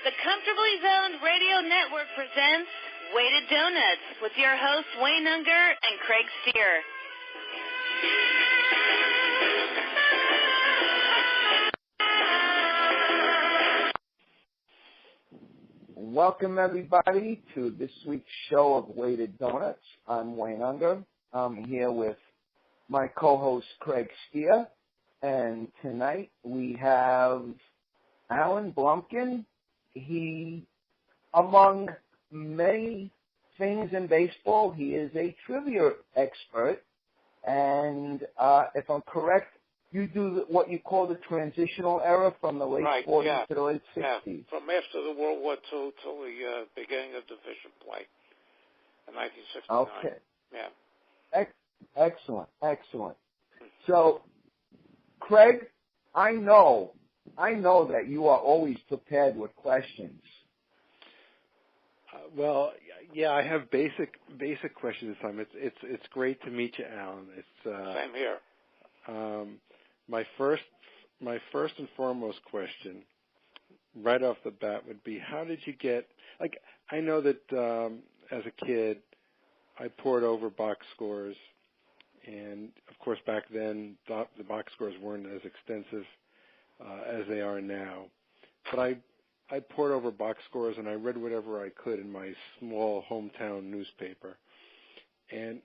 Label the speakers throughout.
Speaker 1: The Comfortably Zoned Radio Network presents Weighted Donuts with your hosts Wayne Unger and Craig Stier.
Speaker 2: Welcome, everybody, to this week's show of Weighted Donuts. I'm Wayne Unger. I'm here with my co-host, Craig Stier. And tonight we have Alan Blumkin. He, among many things in baseball, he is a trivia expert. And if I'm correct, you do what you call the transitional era from the late 40s to the late 60s.
Speaker 3: Yeah, from after the World War II till the beginning of division play in 1969.
Speaker 2: Okay.
Speaker 3: Yeah.
Speaker 2: Excellent. So, Craig, I know that you are always prepared with questions.
Speaker 4: Well, yeah, I have basic questions this time. It's great to meet you, Alan.
Speaker 3: Same here.
Speaker 4: My first and foremost question, right off the bat, would be: how did you get? Like, I know that as a kid, I pored over box scores, and of course back then the box scores weren't as extensive as they are now. But I pored over box scores and I read whatever I could in my small hometown newspaper, and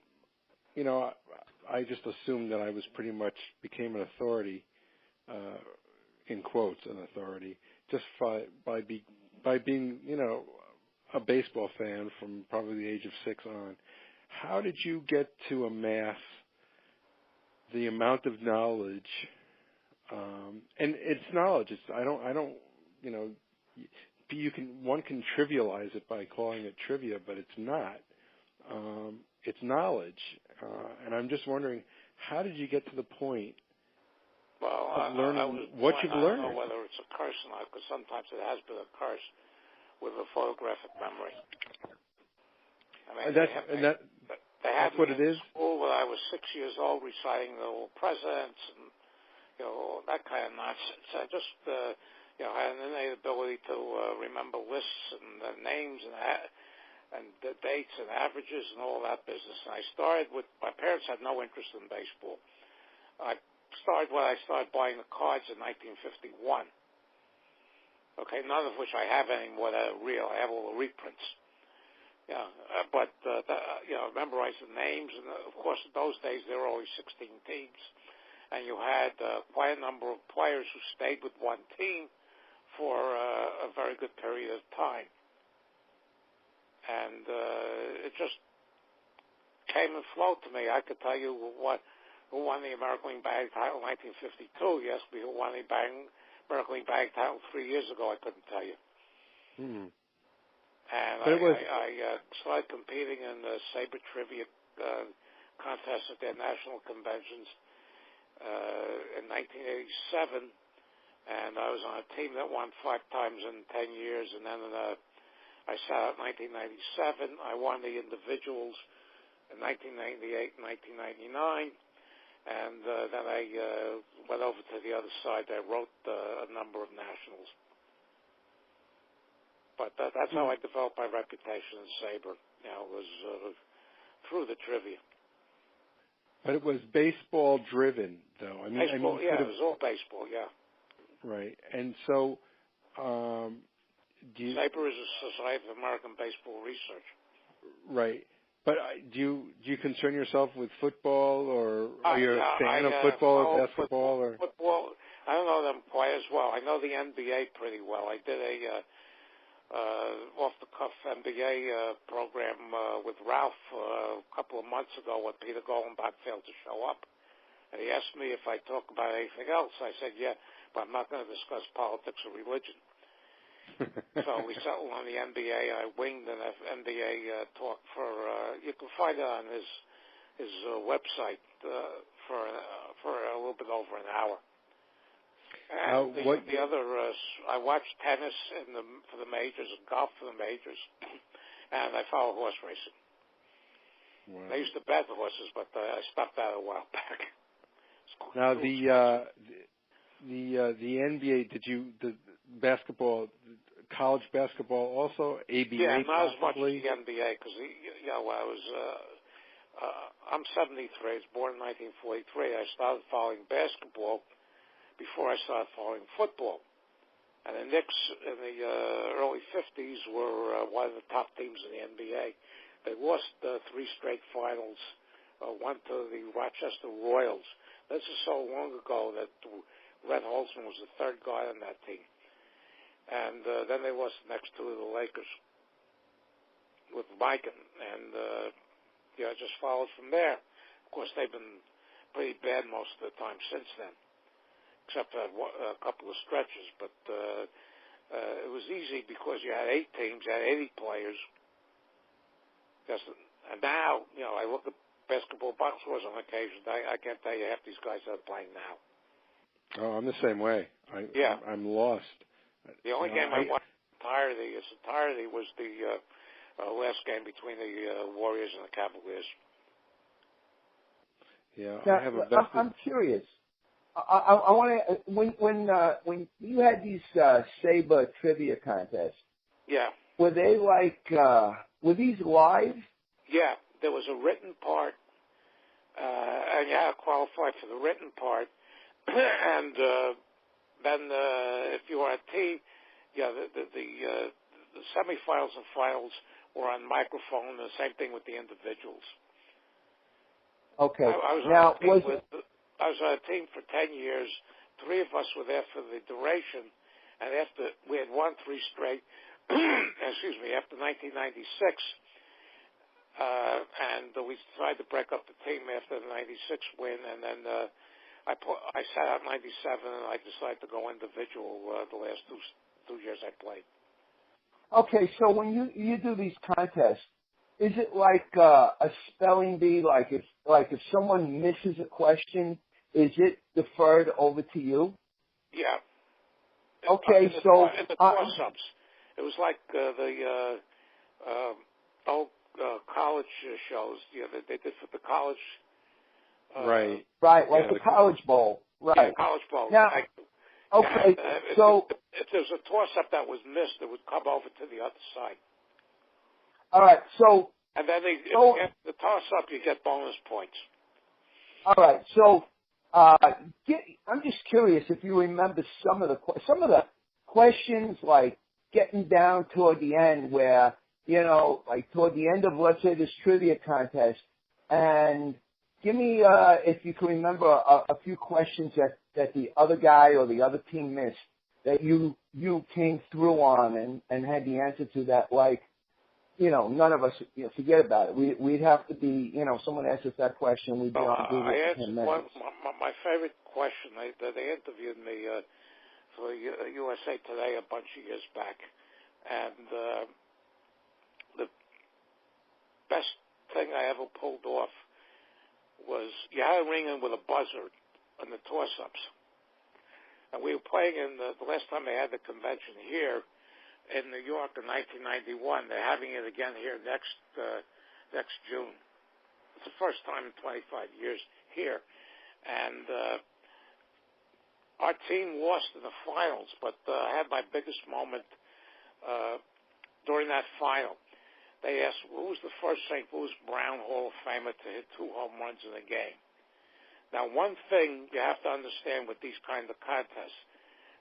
Speaker 4: I just assumed that I was pretty much became an authority, in quotes, an authority, just by being, a baseball fan from probably the age of 6 on. How did you get to amass the amount of knowledge? And it's knowledge. One can trivialize it by calling it trivia, but it's not. It's knowledge. And I'm just wondering, how did you get to the point of learning what you've learned?
Speaker 3: I don't know whether it's a curse or not, because sometimes it has been a curse with a photographic memory. I mean,
Speaker 4: that's what it is?
Speaker 3: School when I was 6 years old, reciting the old presidents and, that kind of nonsense. I just, had an innate ability to remember lists and names and the dates and averages and all that business. And I started with, my parents had no interest in baseball. I started buying the cards in 1951. Okay, none of which I have anymore that are real. I have all the reprints. Yeah, but memorize the names, and of course in those days there were only 16 teams, and you had quite a number of players who stayed with one team for a very good period of time. And it just came and flowed to me. I could tell you who won the American League batting title in 1952. You asked me who won the American League batting title 3 years ago, I couldn't tell you.
Speaker 4: Hmm.
Speaker 3: And I started competing in the Sabre Trivia contests at their national conventions in 1987. And I was on a team that won 5 times in 10 years. And then I sat out in 1997. I won the individuals in 1998 and 1999. And then I went over to the other side. I wrote a number of nationals. But that's how I developed my reputation in Sabre. Was through the trivia.
Speaker 4: But it was baseball driven, though.
Speaker 3: Baseball, it was all baseball, yeah.
Speaker 4: Right, and so
Speaker 3: Sabre is a Society of American Baseball Research.
Speaker 4: Right, but do you concern yourself with football, or are you a fan of football or basketball?
Speaker 3: Football, I don't know them quite as well. I know the NBA pretty well. I did a off-the-cuff NBA program with Ralph a couple of months ago when Peter Goldenbach failed to show up. And he asked me if I talk about anything else. I said, yeah, but I'm not going to discuss politics or religion. So we settled on the NBA. I winged an NBA talk for, you can find it on his website for a little bit over an hour. And the other, I watched tennis for the majors and golf for the majors, and I follow horse racing. Wow. I used to bet the horses, but I stopped that a while back.
Speaker 4: Now the NBA, the basketball college basketball also? ABA
Speaker 3: yeah, not as much as
Speaker 4: possibly?
Speaker 3: the NBA, because I'm 73. I was born in 1943. I started following basketball before I started following football. And the Knicks in the early 50s were one of the top teams in the NBA. They lost 3 straight finals, went to the Rochester Royals. This is so long ago that Red Holzman was the third guy on that team. And then they lost the next 2 to the Lakers with Blumkin. And, I just followed from there. Of course, they've been pretty bad most of the time since then, except for a couple of stretches. But it was easy because you had 8 teams, you had 80 players. And now, I look at basketball box scores on occasion. I can't tell you half these guys that are playing now.
Speaker 4: Oh, I'm the same way. I'm lost.
Speaker 3: The only game I watched entirety was the last game between the Warriors and the Cavaliers.
Speaker 4: Yeah,
Speaker 2: Now,
Speaker 4: I have a vested...
Speaker 2: I'm curious. I want to when you had these Saber trivia contests.
Speaker 3: Yeah.
Speaker 2: Were they were these live?
Speaker 3: Yeah, there was a written part, and you had to qualify for the written part, and then if you were a team, the semifinals and finals were on microphone. The same thing with the individuals.
Speaker 2: Okay.
Speaker 3: I was on a team for 10 years. 3 of us were there for the duration, and after we had won 3 straight, after 1996, and we decided to break up the team after the 96 win, and then I sat out 97, and I decided to go individual the last two years I played.
Speaker 2: Okay, so when you do these contests, is it like a spelling bee? Like if someone misses a question, is it deferred over to you?
Speaker 3: Yeah.
Speaker 2: Okay,
Speaker 3: in the toss-ups, it was like the old college shows. They did for the college.
Speaker 4: Right.
Speaker 2: Right, like the College Bowl. Right.
Speaker 3: Yeah, College Bowl.
Speaker 2: Now, okay, so
Speaker 3: if there's a toss-up that was missed, it would come over to the other side.
Speaker 2: All right, so
Speaker 3: and then if you get the toss-up, you get bonus points.
Speaker 2: All right, so I'm just curious if you remember some of the questions, like getting down toward the end, where like toward the end of, let's say, this trivia contest, and give me if you can remember a few questions that the other guy or the other team missed that you came through on and had the answer to that, like. None of us, forget about it. We'd have to be, someone asked us that question, we'd be on Google
Speaker 3: I
Speaker 2: for 10
Speaker 3: answered
Speaker 2: minutes.
Speaker 3: my favorite question. They interviewed me for USA Today a bunch of years back, and the best thing I ever pulled off was you had to ring in with a buzzer on the toss-ups. And we were playing in the last time they had the convention here, in New York in 1991. They're having it again here next June. It's the first time in 25 years here. And our team lost in the finals, but I had my biggest moment during that final. They asked, who was the first St. Louis Brown Hall of Famer to hit 2 home runs in a game? Now, one thing you have to understand with these kind of contests,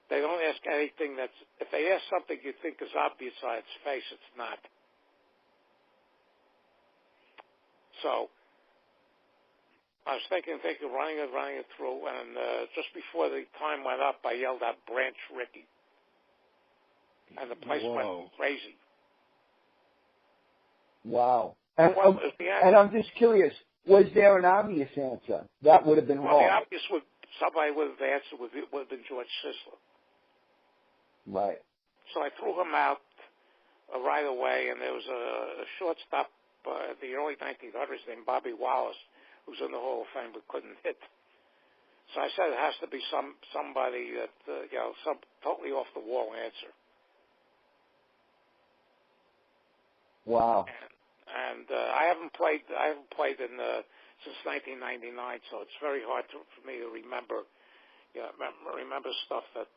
Speaker 3: they don't ask anything if they ask something you think is obvious on its face, it's not. So, I was thinking, running it through, and just before the time went up, I yelled out, Branch Rickey. And the place went crazy.
Speaker 2: Wow. And I'm just curious, was there an obvious answer? That would have been wrong.
Speaker 3: The obvious somebody would have answered would have been George Sisler.
Speaker 2: Right.
Speaker 3: So I threw him out right away, and there was a shortstop in the early 1900s named Bobby Wallace, who's in the Hall of Fame but couldn't hit. So I said it has to be somebody that some totally off the wall answer.
Speaker 2: Wow.
Speaker 3: And I haven't played in since 1999, so it's very hard for me to remember. Remember stuff that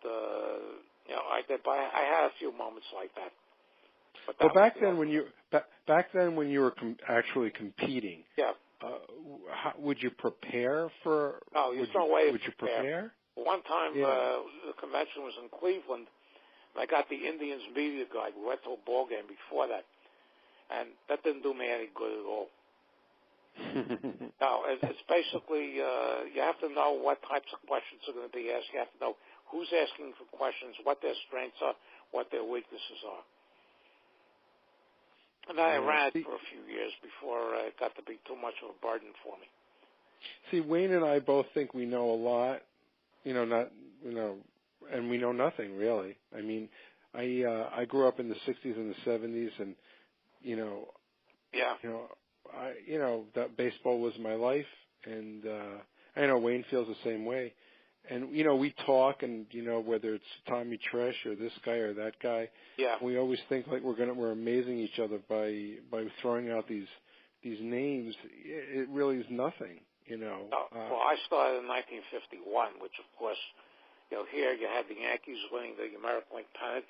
Speaker 3: I did, but I had a few moments like that. But
Speaker 4: well, back then when you were actually competing, how, would you prepare for?
Speaker 3: No, there's no way
Speaker 4: would you prepare?
Speaker 3: One time the convention was in Cleveland, and I got the Indians media guide. We went to a ball game before that, and that didn't do me any good at all. No, it's basically you have to know what types of questions are going to be asked. You have to know who's asking for questions, what their strengths are, what their weaknesses are. And I ran it for a few years before it got to be too much of a burden for me.
Speaker 4: See, Wayne and I both think we know a lot, and we know nothing really. I mean, I grew up in the '60s and the '70s, and that baseball was my life, and I know Wayne feels the same way. And we talk, and whether it's Tommy Tresh or this guy or that guy, we always think like we're amazing each other by throwing out these names. It really is nothing,
Speaker 3: Well, I started in 1951, which of course, here you had the Yankees winning the American League pennant,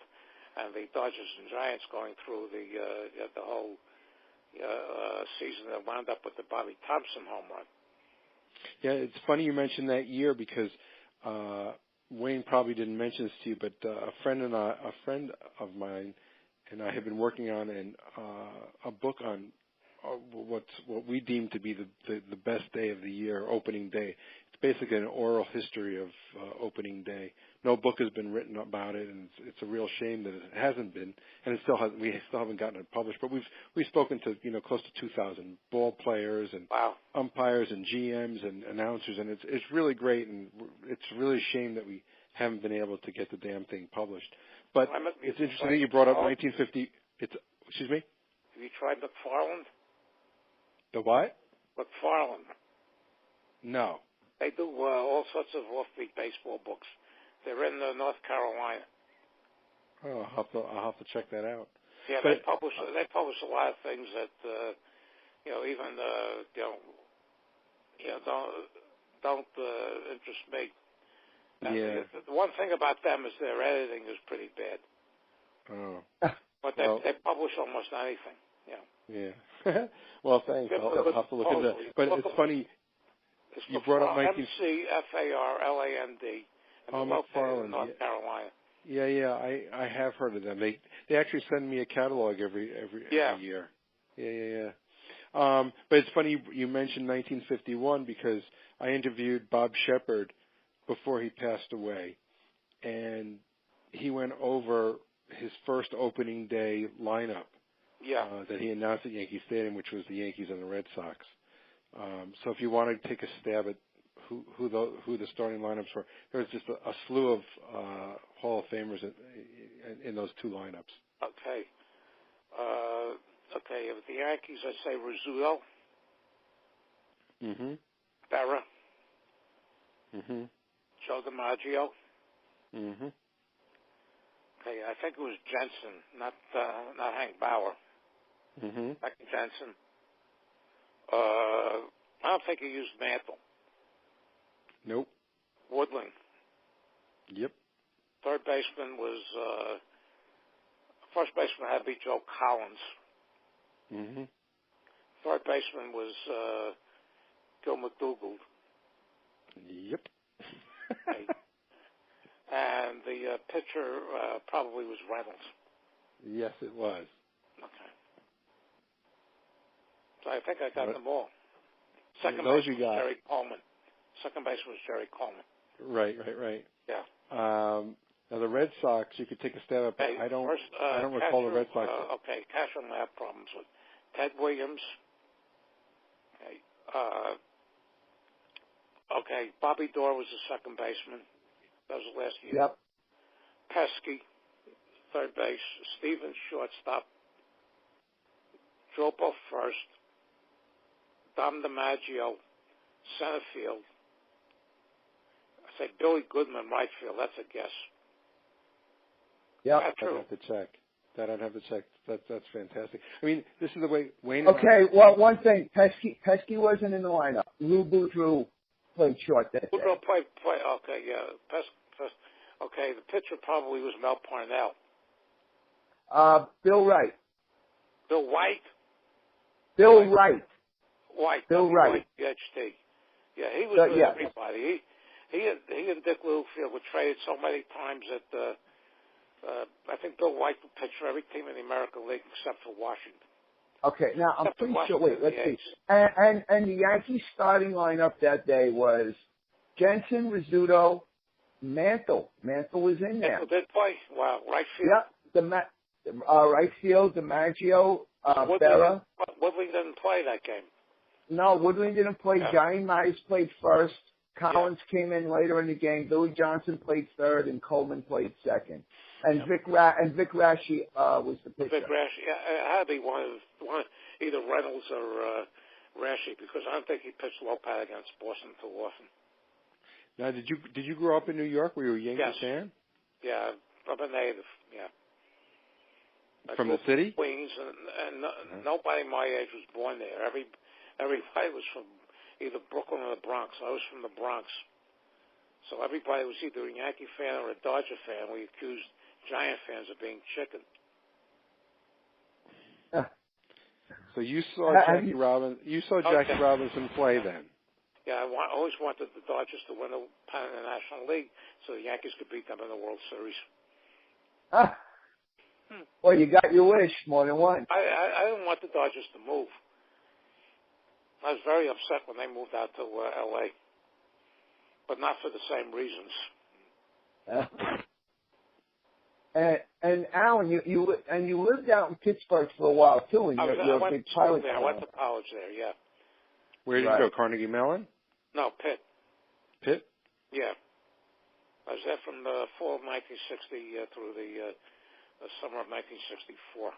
Speaker 3: and the Dodgers and Giants going through the whole season that wound up with the Bobby Thompson home run.
Speaker 4: Yeah, it's funny you mentioned that year because Wayne probably didn't mention this to you, but a friend of mine and I have been working on a book on what we deem to be the best day of the year, opening day. It's basically an oral history of opening day. No book has been written about it, and it's a real shame that it hasn't been, and we still haven't gotten it published. But we've spoken to close to 2,000 ball players and umpires and GMs and announcers, and it's really great, and it's really a shame that we haven't been able to get the damn thing published. But it's interesting that you brought up 1950. Excuse me?
Speaker 3: Have you tried McFarland?
Speaker 4: The what?
Speaker 3: McFarland.
Speaker 4: No.
Speaker 3: They do all sorts of offbeat baseball books. They're in North Carolina.
Speaker 4: Oh, I'll have to check that out.
Speaker 3: Yeah,
Speaker 4: but,
Speaker 3: they publish a lot of things that don't interest me.
Speaker 4: Yeah.
Speaker 3: The one thing about them is their editing is pretty bad.
Speaker 4: Oh.
Speaker 3: But they publish almost anything.
Speaker 4: Yeah. Well, thanks. I'll have to look into that. But it's funny. You brought up
Speaker 3: McFarland.
Speaker 4: McFarland,
Speaker 3: North Carolina.
Speaker 4: Yeah. I have heard of them. They actually send me a catalog every year. Yeah. But it's funny you mentioned 1951 because I interviewed Bob Shepard before he passed away, and he went over his first opening day lineup that he announced at Yankee Stadium, which was the Yankees and the Red Sox. So if you wanted to take a stab at who the starting lineups were, there was just a slew of Hall of Famers in those two lineups.
Speaker 3: Okay. With the Yankees, I say Rizzuto.
Speaker 4: Mm-hmm.
Speaker 3: Berra.
Speaker 4: Mm-hmm.
Speaker 3: Joe DiMaggio.
Speaker 4: Mm-hmm.
Speaker 3: Okay, I think it was Jensen, not Hank Bauer.
Speaker 4: Mm-hmm.
Speaker 3: Becky Jensen. I don't think he used Mantle.
Speaker 4: Nope.
Speaker 3: Woodland.
Speaker 4: Yep.
Speaker 3: First baseman had to be Joe Collins.
Speaker 4: Mm-hmm.
Speaker 3: Third baseman was Gil McDougald.
Speaker 4: Yep.
Speaker 3: Okay. And the pitcher probably was Reynolds.
Speaker 4: Yes, it was.
Speaker 3: Okay. So I think I got them all. Second
Speaker 4: those
Speaker 3: base
Speaker 4: you got.
Speaker 3: Jerry Coleman. Second base was Jerry Coleman.
Speaker 4: Right.
Speaker 3: Yeah.
Speaker 4: Now the Red Sox, you could take a stab at.
Speaker 3: Okay,
Speaker 4: I don't
Speaker 3: Castro,
Speaker 4: recall the Red Sox.
Speaker 3: Castro I have problems with. Ted Williams. Okay. Bobby Dorr was the second baseman. That was last year.
Speaker 2: Yep.
Speaker 3: Pesky, third base. Stevens, shortstop. Dropo first. Dom DiMaggio, center field. I say Billy Goodman, right field. That's a guess.
Speaker 2: Yeah.
Speaker 4: I'd have to check. That's fantastic. I mean, this is the way Wayne.
Speaker 2: Okay. Well, one thing, Pesky wasn't in the lineup. Lou Boudreau played short that day.
Speaker 3: Boudreau played. Okay, yeah. Okay, the pitcher probably was Mel Parnell.
Speaker 2: Bill Wright.
Speaker 3: Bill White?
Speaker 2: Bill Wright.
Speaker 3: White.
Speaker 2: Bill Wright.
Speaker 3: PhD. Yeah, he was with everybody. He and Dick Littlefield were traded so many times that I think Bill White would pitch for every team in the American League except for Washington.
Speaker 2: Okay, now I'm
Speaker 3: Except
Speaker 2: pretty
Speaker 3: for
Speaker 2: sure. Wait, let's see.
Speaker 3: A's.
Speaker 2: And the Yankees starting lineup that day was Jensen, Rizzuto, Mantle. Mantle was in there.
Speaker 3: Mantle did play. Wow, right field.
Speaker 2: Yeah, right field, DiMaggio, Berra.
Speaker 3: Woodley didn't play that game.
Speaker 2: No, Woodley didn't play.
Speaker 3: Yeah.
Speaker 2: Johnny Myers played first. Collins came in later in the game. Billy Johnson played third, and Coleman played second. And Vic Raschi was the pitcher.
Speaker 3: Vic Raschi, it had to be one either Reynolds or Raschi, because I don't think he pitched Lopez against Boston too often.
Speaker 4: Now, did you grow up in New York? Were you a Yankee fan?
Speaker 3: Yeah, I'm a native. Yeah.
Speaker 4: From the city?
Speaker 3: Queens, and nobody my age was born there. Everybody was from either Brooklyn or the Bronx. I was from the Bronx. So everybody was either a Yankee fan or a Dodger fan. We accused Giant fans of being chicken.
Speaker 4: So you saw Jackie Robinson. You saw Jackie Robinson play then.
Speaker 3: Yeah, I always wanted the Dodgers to win the National League so the Yankees could beat them in the World Series.
Speaker 2: Well, you got your wish more than once.
Speaker 3: I didn't want the Dodgers to move. I was very upset when they moved out to L.A., but not for the same reasons. And
Speaker 2: Alan, you lived out in Pittsburgh for a while too, and you're a big Pirates fan.
Speaker 3: I went to college there. Yeah.
Speaker 4: Where did you go? Carnegie Mellon?
Speaker 3: No, Pitt.
Speaker 4: Pitt?
Speaker 3: Yeah. I was there from the fall of 1960 through the summer of 1964.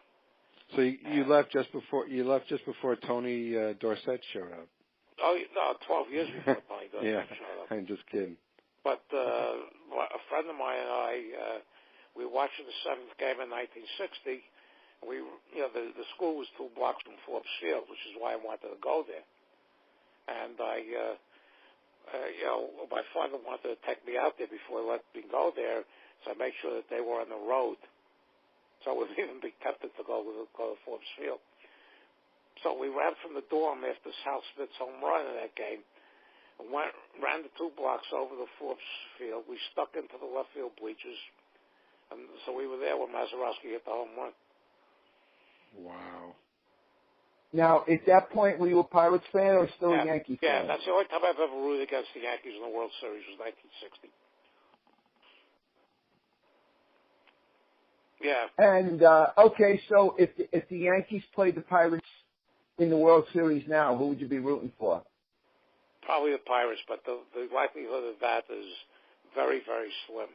Speaker 2: So
Speaker 3: you
Speaker 2: left just before Tony Dorsett showed up.
Speaker 3: Oh no, 12 years before Tony Dorsett showed up.
Speaker 2: I'm just kidding.
Speaker 3: But a friend of mine and I, we were watching the seventh game in 1960. The school was 2 blocks from Forbes Field, which is why I wanted to go there. And my father wanted to take me out there before he let me go there, so I made sure that they were on the road. So I would even be tempted to go to Forbes Field. So we ran from the dorm after Sal Smith's home run in that game, and ran the 2 blocks over to Forbes Field. We stuck into the left field bleachers, and so we were there when Mazeroski hit the home run.
Speaker 2: Wow. Now, at that point, were you a Pirates fan or still a Yankee fan?
Speaker 3: Yeah, that's the only time I've ever rooted against the Yankees in the World Series was 1960. Yeah.
Speaker 2: And, okay, so if the Yankees played the Pirates in the World Series now, who would you be rooting for?
Speaker 3: Probably the Pirates, but the likelihood of that is very, very slim.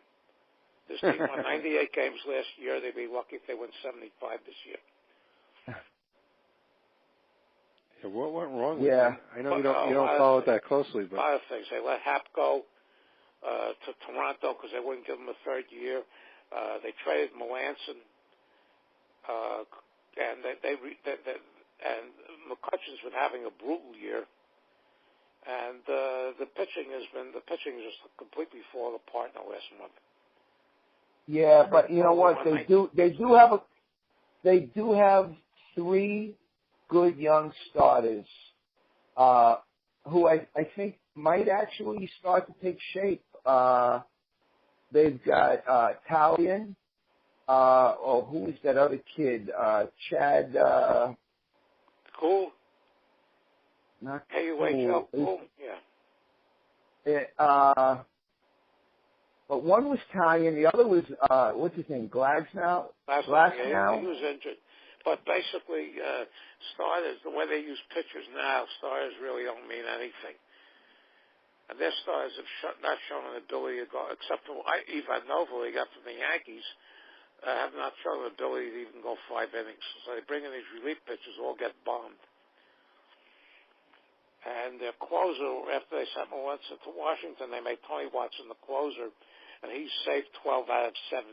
Speaker 3: This team won 98 games last year. They'd be lucky if they win 75 this year.
Speaker 4: Yeah, what went wrong with that? I know you don't follow it that closely, but
Speaker 3: a lot of things. They let Hap go to Toronto because they wouldn't give him a third year. They traded Melanson, and and McCutcheon's been having a brutal year. And the pitching just completely fallen apart in the last month.
Speaker 2: Yeah, but you know what? They do have 3 good young starters who I think might actually start to take shape. They've got Talion, who is that other kid? Chad.
Speaker 3: Cool.
Speaker 2: Not
Speaker 3: Cool. Cool. Yeah.
Speaker 2: But one was Talion, the other was what's his name? Glasnow.
Speaker 3: Yeah, he was injured. But basically, starters, the way they use pitchers now, starters really don't mean anything. And their starters have not shown an ability to go, except for Ivan Novel they got from the Yankees, have not shown an ability to even go 5 innings. So they bring in these relief pitchers, all get bombed. And their closer, after they sent Melanson to Washington, they made Tony Watson the closer, and he saved 12 out of 17,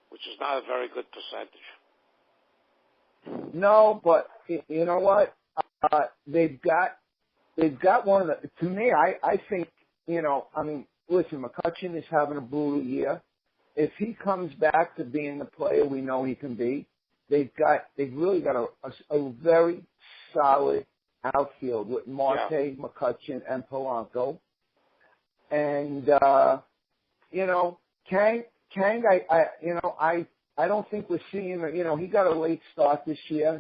Speaker 3: which is not a very good percentage.
Speaker 2: No, but you know what? They've got one of the. To me, I think listen, McCutcheon is having a brutal year. If he comes back to being the player we know he can be, they've really got a very solid outfield with Marte, McCutcheon, and Polanco. And Kang, I don't think we're seeing. He got a late start this year.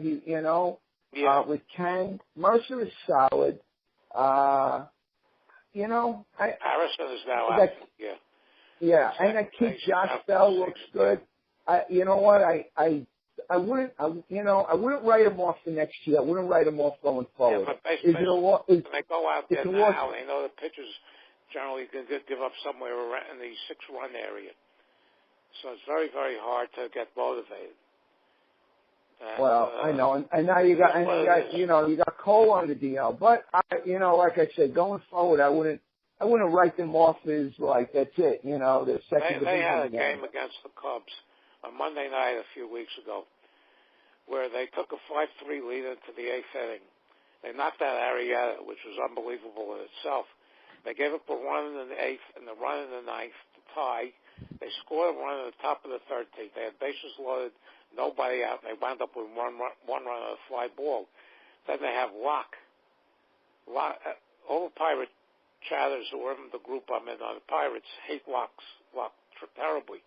Speaker 2: With Kang, Mercer is solid.
Speaker 3: Harrison is now out.
Speaker 2: Yeah, and that kid Josh Bell looks good. You know what? I wouldn't write him off for next year. I wouldn't write him off going forward.
Speaker 3: Yeah, but when they go out there now, they know the pitchers generally can give up somewhere around in the 6-run area. So it's very, very hard to get motivated. And,
Speaker 2: I know, and now you got Cole on the DL. But like I said, going forward, I wouldn't write them off as like that's it. The second.
Speaker 3: They had a game against the Cubs on Monday night a few weeks ago, where they took a 5-3 lead into the 8th inning. They knocked out Arrieta, which was unbelievable in itself. They gave up a run in the 8th and a run in the 9th to tie. They scored a run at the top of the 13th. They had bases loaded, nobody out. They wound up with one run on a fly ball. Then they have Locke. All the Pirate chatters who were in the group I'm in on the Pirates hate Locke terribly.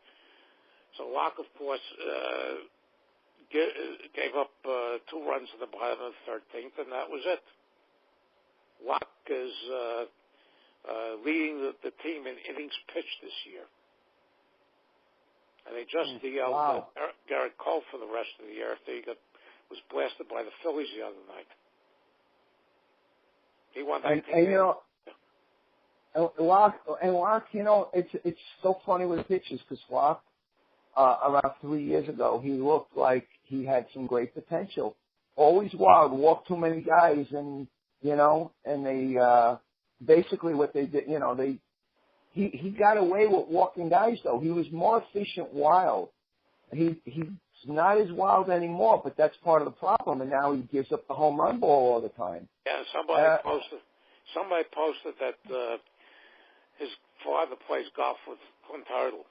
Speaker 3: So Locke, of course, gave up 2 runs in the bottom of the 13th, and that was it. Locke is leading the team in innings pitched this year. And they just DL'd Garrett Cole for the rest of the year after he was blasted by the Phillies the other night. He won 19 games.
Speaker 2: And Locke, it's so funny with pitches because Locke, around 3 years ago, he looked like he had some great potential. Always wild, walked too many guys, and they basically what they did, he got away with walking guys though. He was more efficient wild. He's not as wild anymore, but that's part of the problem. And now he gives up the home run ball all the time.
Speaker 3: Yeah, somebody posted that his father plays golf with Clint Hurdle.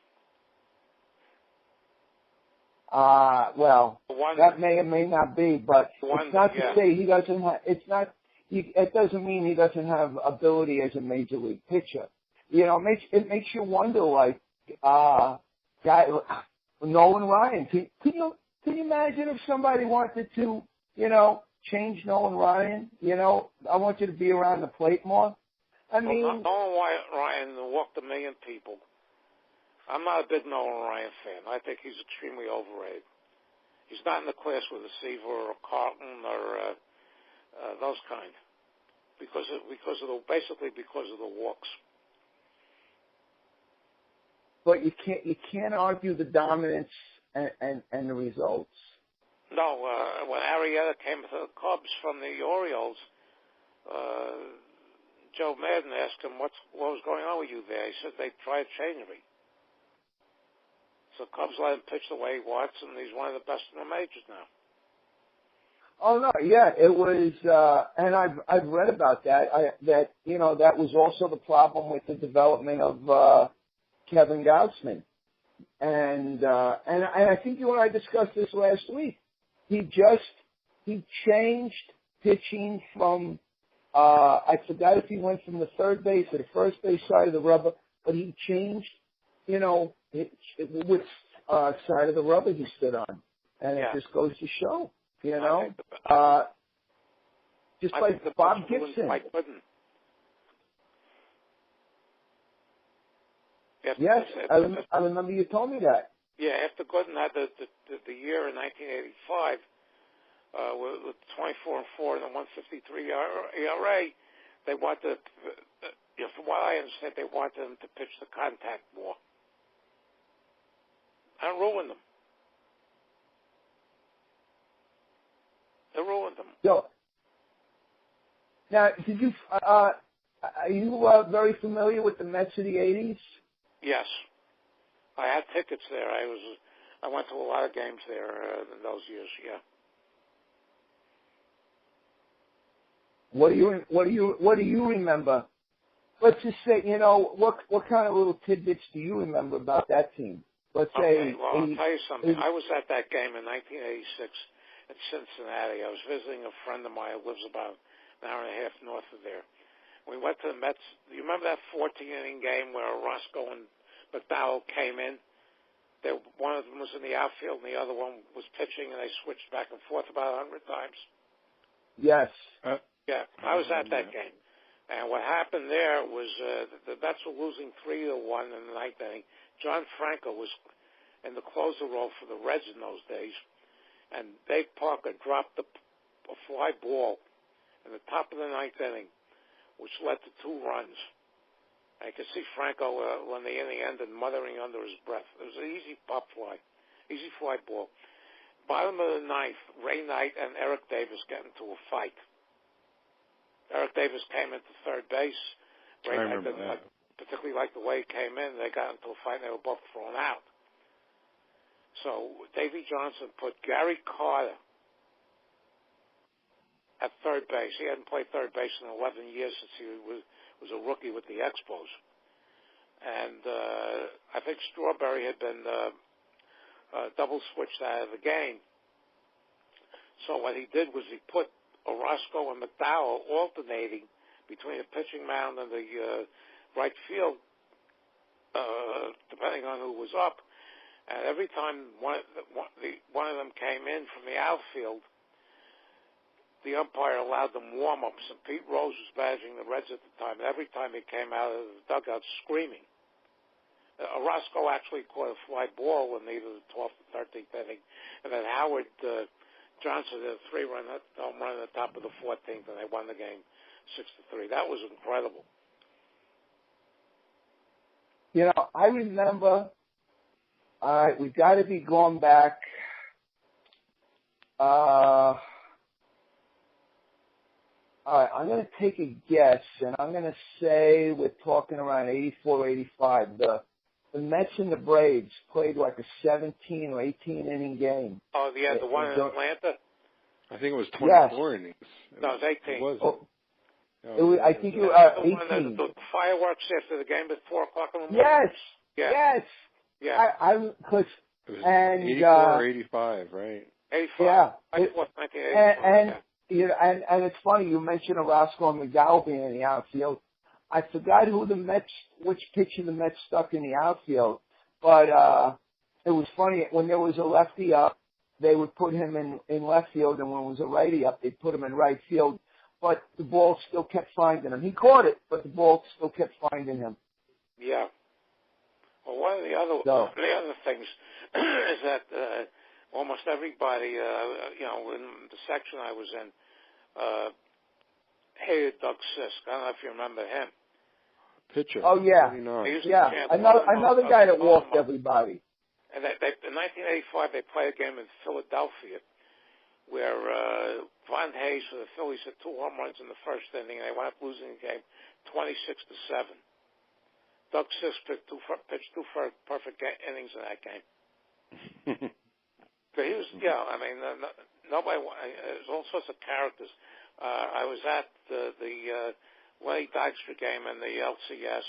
Speaker 2: That may or may not be, but it's not to say he doesn't have. It doesn't mean he doesn't have ability as a major league pitcher. It makes you wonder, like, Nolan Ryan. Can you imagine if somebody wanted to, change Nolan Ryan? I want you to be around the plate more.
Speaker 3: Nolan Ryan walked 1 million people. I'm not a big Nolan Ryan fan. I think he's extremely overrated. He's not in the class with a Seaver or a Carlton or those kind, because of the walks.
Speaker 2: But you can't argue the dominance and the results.
Speaker 3: No, when Arrieta came to the Cubs from the Orioles, Joe Madden asked him what was going on with you there. He said they tried to change me. So Cubs let him pitch the way he wants, and he's one of the best in the majors now.
Speaker 2: Oh no, yeah, it was, and I've read about that. That was also the problem with the development of Kevin Gautzman, and I think you and I discussed this last week. He changed pitching from I forgot if he went from the third base to the first base side of the rubber, but he changed, which side of the rubber he stood on, and it just goes to show, just like Bob Gibson. Yes, I remember you told me that.
Speaker 3: Yeah, after Gooden had the year in 1985 with 24-4 and a 1.53 ERA, they wanted, from what I understand, they wanted him to pitch the contact more and ruined them. They ruined them.
Speaker 2: So, now, are you very familiar with the Mets of the 80s?
Speaker 3: Yes. I had tickets there. I went to a lot of games there in those years, yeah.
Speaker 2: What do you remember let's just say, what kind of little tidbits do you remember about that team? Let's say.
Speaker 3: Okay, well, I'll tell you something. I was at that game in 1986 in Cincinnati. I was visiting a friend of mine who lives about an hour and a half north of there. We went to the Mets. You remember that 14-inning game where Roscoe and McDowell came in? One of them was in the outfield and the other one was pitching, and they switched back and forth about 100 times.
Speaker 2: Yes.
Speaker 3: Yeah, I was at that game. And what happened there was the Mets were losing 3-1 in the ninth inning. John Franco was in the closer role for the Reds in those days, and Dave Parker dropped a fly ball in the top of the ninth inning, which led to 2 runs. I could see Franco, when the inning ended, muttering under his breath. It was an easy fly ball. Bottom of the ninth, Ray Knight and Eric Davis get into a fight. Eric Davis came into third base. Ray Knight didn't particularly like the way he came in. They got into a fight and they were both thrown out. So Davey Johnson put Gary Carter at third base. He hadn't played third base in 11 years since he was a rookie with the Expos. And I think Strawberry had been double switched out of the game. So what he did was he put Orozco and McDowell alternating between the pitching mound and the right field, depending on who was up. And every time one of them came in from the outfield, the umpire allowed them warm-ups. And Pete Rose was managing the Reds at the time. And every time he came out of the dugout screaming. Orozco actually caught a fly ball in either the 12th or 13th inning. And then Howard Johnson did a 3-run home run at the top of the 14th, and they won the game 6-3. That was incredible.
Speaker 2: I remember, all right, we've got to be going back, all right, I'm going to take a guess, and I'm going to say we're talking around 84, 85. The Mets and the Braves played like a 17 or 18-inning game.
Speaker 3: Oh, yeah, the one in Atlanta?
Speaker 4: I think it was 24 innings.
Speaker 3: No, it was 18.
Speaker 4: Was it?
Speaker 2: I think it was 18.
Speaker 3: The fireworks after the game at 4 o'clock in the morning.
Speaker 2: Yes.
Speaker 3: Yeah.
Speaker 2: Yes.
Speaker 3: Yeah.
Speaker 2: Because
Speaker 4: it was 84 or 85, right?
Speaker 3: 85.
Speaker 2: Yeah.
Speaker 3: I think it was 1984.
Speaker 2: And it's funny, you mentioned Orozco and McDowell being in the outfield. I forgot which pitcher the Mets stuck in the outfield, but it was funny, when there was a lefty up, they would put him in left field, and when it was a righty up, they'd put him in right field, but the ball still kept finding him. He caught it, but the ball still kept finding him.
Speaker 3: Yeah. Well, one of the other things is that almost everybody, in the section I was in, hated Doug Sisk. I don't know if you remember him.
Speaker 4: Pitcher.
Speaker 2: Oh, yeah. Yeah. Another guy that walked everybody.
Speaker 3: And in 1985, they played a game in Philadelphia where Von Hayes for the Phillies hit 2 home runs in the first inning, and they wound up losing the game 26-7. Doug Sisk pitched two perfect innings in that game. But he was, nobody. There's all sorts of characters. I was at the Lenny Dykstra game in the LCS,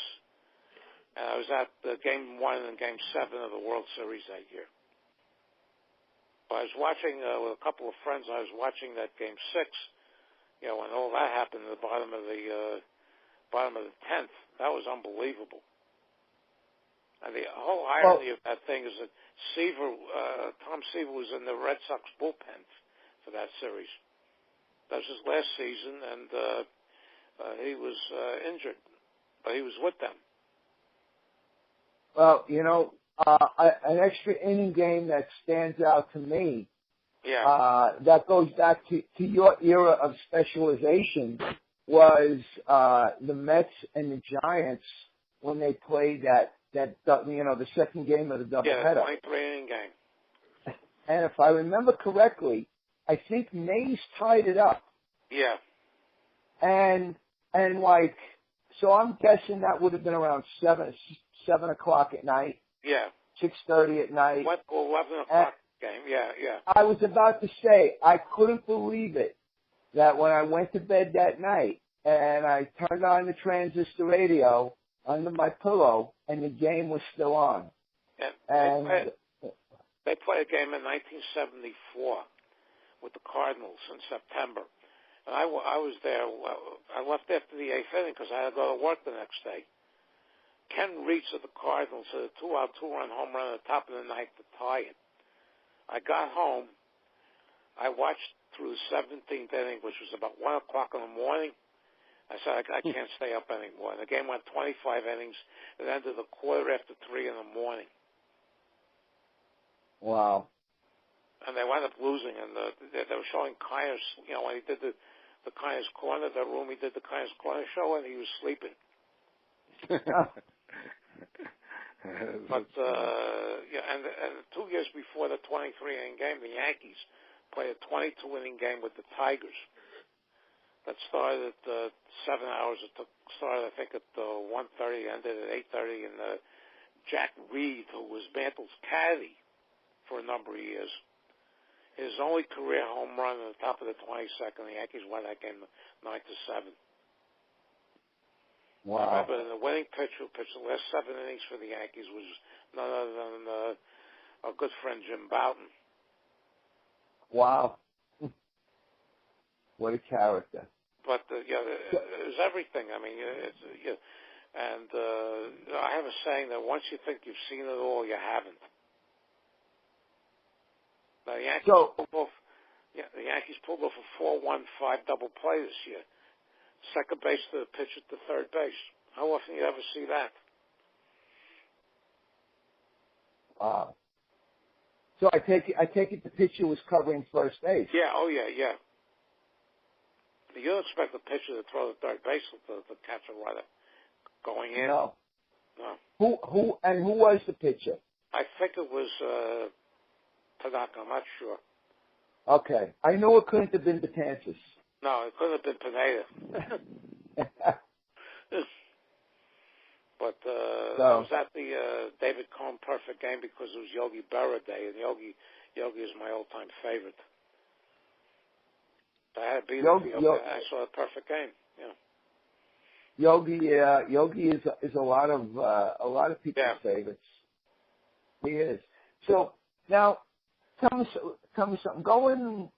Speaker 3: and I was at the Game 1 and Game 7 of the World Series that year. I was watching with a couple of friends. I was watching that Game 6. When all that happened at the bottom of the 10th, that was unbelievable. And the whole irony of that thing is that Tom Seaver was in the Red Sox bullpen for that series. That was his last season, and he was injured, but he was with them.
Speaker 2: Well, an extra inning game that stands out to me, that goes back to your era of specialization, was the Mets and the Giants when they played the second game of the doubleheader.
Speaker 3: Yeah, 23-inning game.
Speaker 2: And if I remember correctly, I think Mays tied it up.
Speaker 3: Yeah.
Speaker 2: And so I'm guessing that would have been around 7 o'clock at night.
Speaker 3: Yeah.
Speaker 2: 6:30 at night.
Speaker 3: 11 o'clock game. Yeah.
Speaker 2: I was about to say, I couldn't believe it that when I went to bed that night, and I turned on the transistor radio under my pillow, and the game was still on.
Speaker 3: And they played a game in 1974 with the Cardinals in September. And I was there. I left after the eighth inning because I had to go to work the next day. Ken Reitz of the Cardinals hit a 2-out, 2-run home run at the top of the ninth to tie it. I got home. I watched through the 17th inning, which was about 1 o'clock in the morning. I said, I can't stay up anymore. The game went 25 innings. It ended a 3:15 in the morning.
Speaker 2: Wow.
Speaker 3: And they wound up losing, and they were showing Kiner's, when he did the Kiner's Corner, the room he did the Kiner's Corner show, and he was sleeping. But, and 2 years before the 23-inning game, the Yankees played a 22-inning game with the Tigers. That started at 7 hours. It started, I think, at 1:30, ended at 8:30, and Jack Reed, who was Mantle's caddy for a number of years, his only career home run at the top of the 22nd. The Yankees won that game 9-7.
Speaker 2: Wow.
Speaker 3: But the winning pitcher who pitched the last 7 innings for the Yankees was none other than our good friend Jim Bouton.
Speaker 2: Wow. What a character.
Speaker 3: But it was everything. I mean, and I have a saying that once you think you've seen it all, you haven't. Now, the Yankees pulled off a 4-1-5 double play this year. Second base to the pitcher to third base. How often do you ever see that?
Speaker 2: Wow. So I take it the pitcher was covering first base.
Speaker 3: Yeah. Oh yeah. You don't expect the pitcher to throw the third base with the catcher runner going in.
Speaker 2: No.
Speaker 3: No.
Speaker 2: Who was the pitcher?
Speaker 3: I think it was Tanaka. I'm not sure.
Speaker 2: Okay. I know it couldn't have been Betances.
Speaker 3: No, it couldn't have been Pineda. But I was at the David Cohn perfect game because it was Yogi Berra Day, and Yogi is my all-time favorite. So I had to be there. I saw a perfect game. Yeah.
Speaker 2: Yogi is a lot of people's favorites. He is. So now, tell me something. Going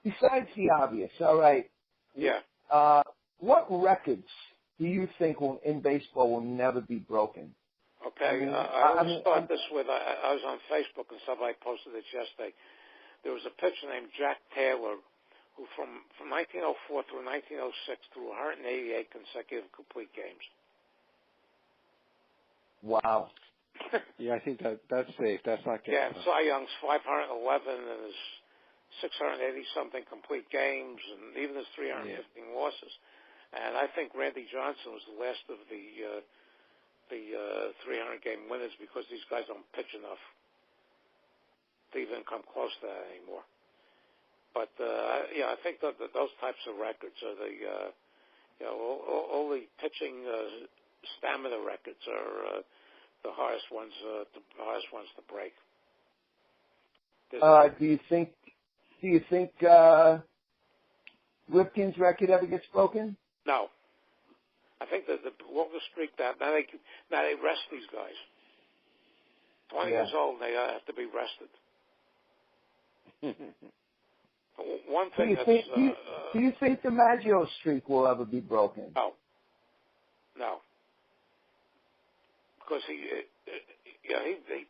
Speaker 2: besides the obvious, all right.
Speaker 3: Yeah.
Speaker 2: What records do you think in baseball will never be broken?
Speaker 3: Okay. I start this with I was on Facebook and somebody posted it yesterday. There was a pitcher named Jack Taylor who from 1904 through 1906 threw 188 consecutive complete games.
Speaker 2: Wow.
Speaker 4: Yeah, I think that's safe. That's not getting.
Speaker 3: Yeah, Cy Young's 511 and his 680-something complete games, and even his 315 losses. And I think Randy Johnson was the last of the 300-game winners because these guys don't pitch enough to even come close to that anymore. But I think that those types of records are all the pitching stamina records are the hardest ones to break.
Speaker 2: Do you think Ripken's record ever gets broken?
Speaker 3: No. I think that the longest streak now they rest these guys. 20 years old, they have to be rested. One thing
Speaker 2: do you think the Maggio streak will ever be broken?
Speaker 3: No. Because he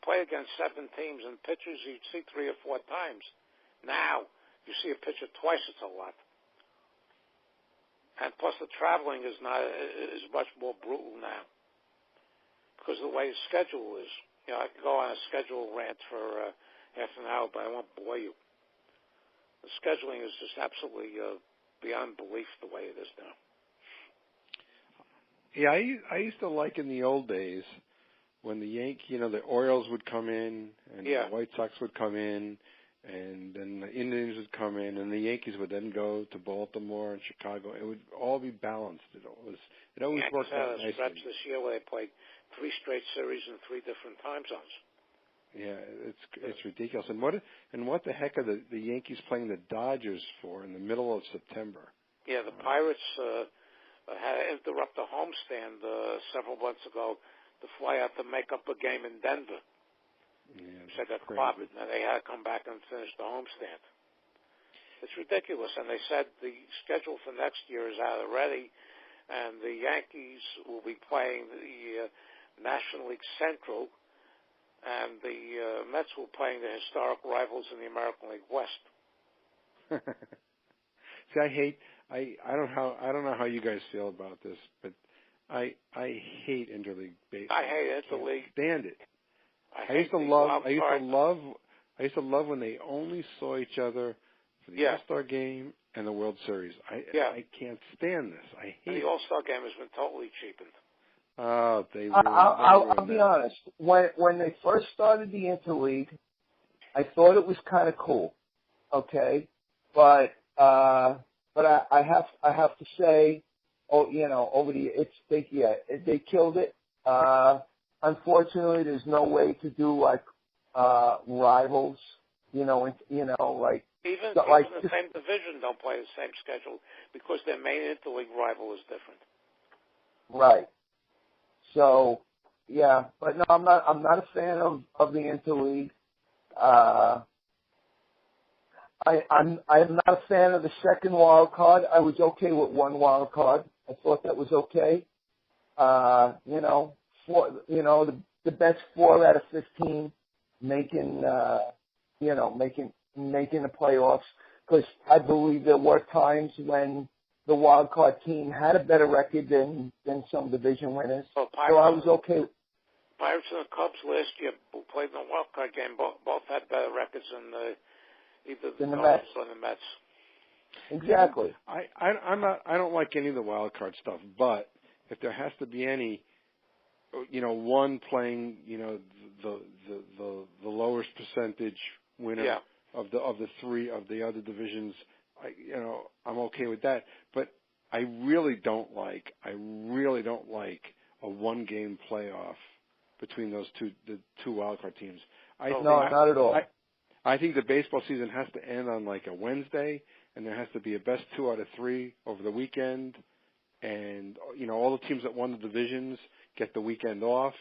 Speaker 3: played against 7 teams and pitchers you'd see 3 or 4 times. Now you see a pitcher twice, it's a lot. And plus the traveling is much more brutal now because of the way the schedule is. I could go on a schedule rant for half an hour, but I won't bore you. The scheduling is just absolutely beyond belief the way it is now.
Speaker 4: Yeah, I used to like in the old days when the the Orioles would come in and the White Sox would come in, and then the Indians would come in, and the Yankees would then go to Baltimore and Chicago. It would all be balanced. It always worked out nicely.
Speaker 3: Stretch this year where they played 3 straight series in 3 different time zones.
Speaker 4: Yeah, it's ridiculous. And what the heck are the Yankees playing the Dodgers for in the middle of September?
Speaker 3: Yeah, the Pirates had to interrupt a homestand several months ago to fly out to make up a game in Denver.
Speaker 4: Yeah,
Speaker 3: So they got clobbered, and they had to come back and finish the homestand. It's ridiculous, and they said the schedule for next year is out already, and the Yankees will be playing the National League Central, and the Mets will be playing the historic rivals in the American League West.
Speaker 4: See, I don't know how you guys feel about this, but I hate interleague baseball.
Speaker 3: I hate interleague.
Speaker 4: Stand it. I used to love when they only saw each other for the All-Star game and the World Series. I can't stand this. I hate
Speaker 3: it. The All-Star game has been totally cheapened.
Speaker 4: Oh, they
Speaker 2: I'll be honest. When they first started the interleague, I thought it was kind of cool. Okay, but I have to say, over they killed it. Unfortunately, there's no way to do like rivals. Like
Speaker 3: even the same division don't play the same schedule because their main interleague rival is different.
Speaker 2: Right. So yeah, but no, I'm not a fan of the interleague. I'm not a fan of the second wild card. I was okay with one wild card. I thought that was okay. The best 4 out of 15 making the playoffs, because I believe there were times when the wild card team had a better record than some division winners. So I was okay.
Speaker 3: Pirates and the Cubs last year who played in the wild card game both had better records than either the Cubs or the Mets.
Speaker 2: Exactly.
Speaker 4: I don't like any of the wild card stuff, but if there has to be any, one playing, the lowest percentage winner of the 3 of the other divisions, I'm okay with that. But I really don't like a 1-game playoff between the 2 wild card teams.
Speaker 2: Not at all.
Speaker 4: I think the baseball season has to end on like a Wednesday, and there has to be a best 2 out of 3 over the weekend, and all the teams that won the divisions get the weekend off,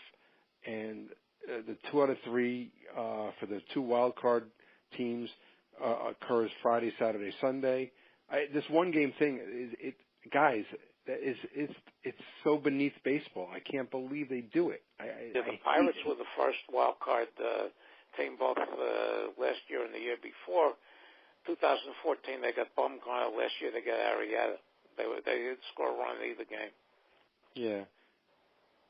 Speaker 4: and the 2 out of 3 for the 2 wild card teams occurs Friday, Saturday, Sunday. This 1-game thing it's so beneath baseball. I can't believe they do it.
Speaker 3: The Pirates were the first wild card team both last year and the year before. 2014 they got Blumkin. Last year they got Arrieta. They didn't score a run in either game.
Speaker 4: Yeah.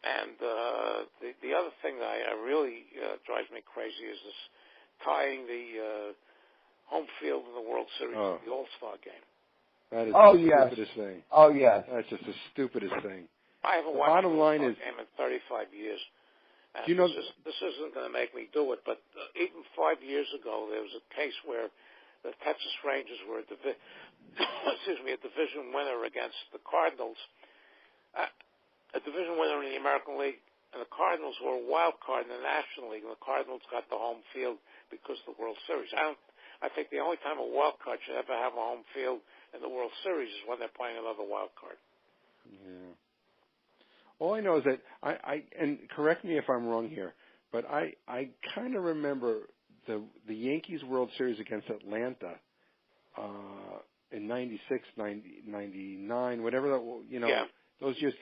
Speaker 3: And the other thing that really drives me crazy is this tying the home field in the World Series to the All-Star game.
Speaker 4: That is the stupidest thing.
Speaker 2: Oh, yes.
Speaker 4: That's just the stupidest thing.
Speaker 3: I haven't watched an All-Star game in 35 years. And this isn't going to make me do it, but even 5 years ago, there was a case where the Texas Rangers were a division winner against the Cardinals, a division winner in the American League, and the Cardinals were a wild card in the National League, and the Cardinals got the home field because of the World Series. I think the only time a wild card should ever have a home field in the World Series is when they're playing another wild card.
Speaker 4: Yeah. All I know is that and correct me if I'm wrong here, but I kind of remember the Yankees World Series against Atlanta in 96, 99, whatever that, those years.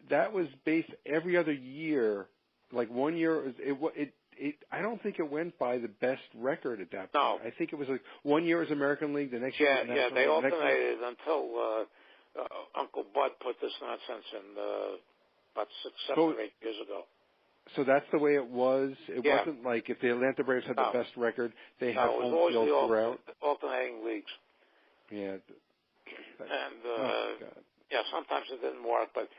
Speaker 4: That was based every other year. Like 1 year, I don't think it went by the best record at that point.
Speaker 3: No.
Speaker 4: I think it was like 1 year was American League, the next year was National League.
Speaker 3: They alternated until Uncle Bud put this nonsense in about 7 or 8 years ago.
Speaker 4: So that's the way it was. It wasn't like if the Atlanta Braves had the best record, they had home field throughout.
Speaker 3: Alternating leagues.
Speaker 4: Yeah.
Speaker 3: Sometimes it didn't work, but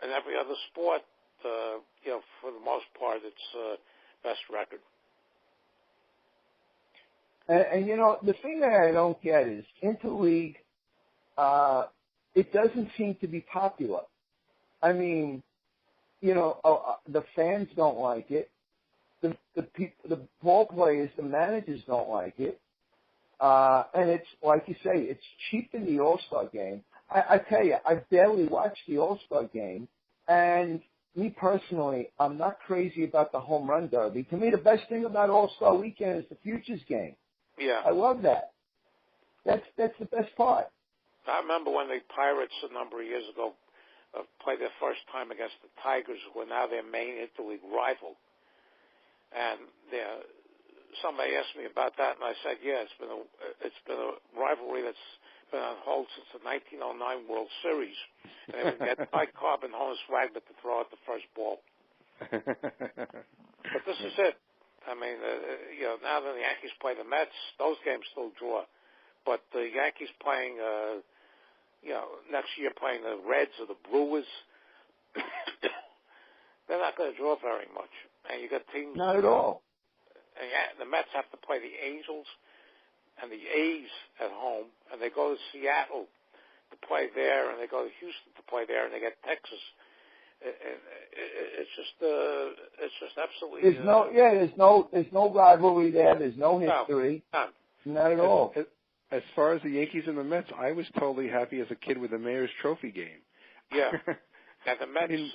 Speaker 3: in every other sport, for the most part, it's best record.
Speaker 2: And the thing that I don't get is interleague. It doesn't seem to be popular. I mean, the fans don't like it. The ball players, the managers don't like it. And it's, like you say, it's cheap in the All-Star game. I tell you, I barely watched the All-Star game, and me personally, I'm not crazy about the home run derby. To me, the best thing about All-Star weekend is the futures game.
Speaker 3: Yeah.
Speaker 2: I love that. That's the best part.
Speaker 3: I remember when the Pirates a number of years ago played their first time against the Tigers, who are now their main interleague rival. And somebody asked me about that, and I said, yeah, it's been a rivalry that's been on hold since the 1909 World Series. And they would get Ty Cobb and Honus Wagner to throw out the first ball. But this is it. I mean, now that the Yankees play the Mets, those games still draw. But the Yankees playing, next year playing the Reds or the Brewers, they're not going to draw very much. And you got teams.
Speaker 2: Not at all.
Speaker 3: And the Mets have to play the Angels and the A's at home, and they go to Seattle to play there, and they go to Houston to play there, and they get Texas. It's just absolutely.
Speaker 2: There's no rivalry there. There's no history.
Speaker 3: No.
Speaker 2: Not at all.
Speaker 4: As far as the Yankees and the Mets, I was totally happy as a kid with the Mayor's Trophy game.
Speaker 3: Yeah. And the Mets,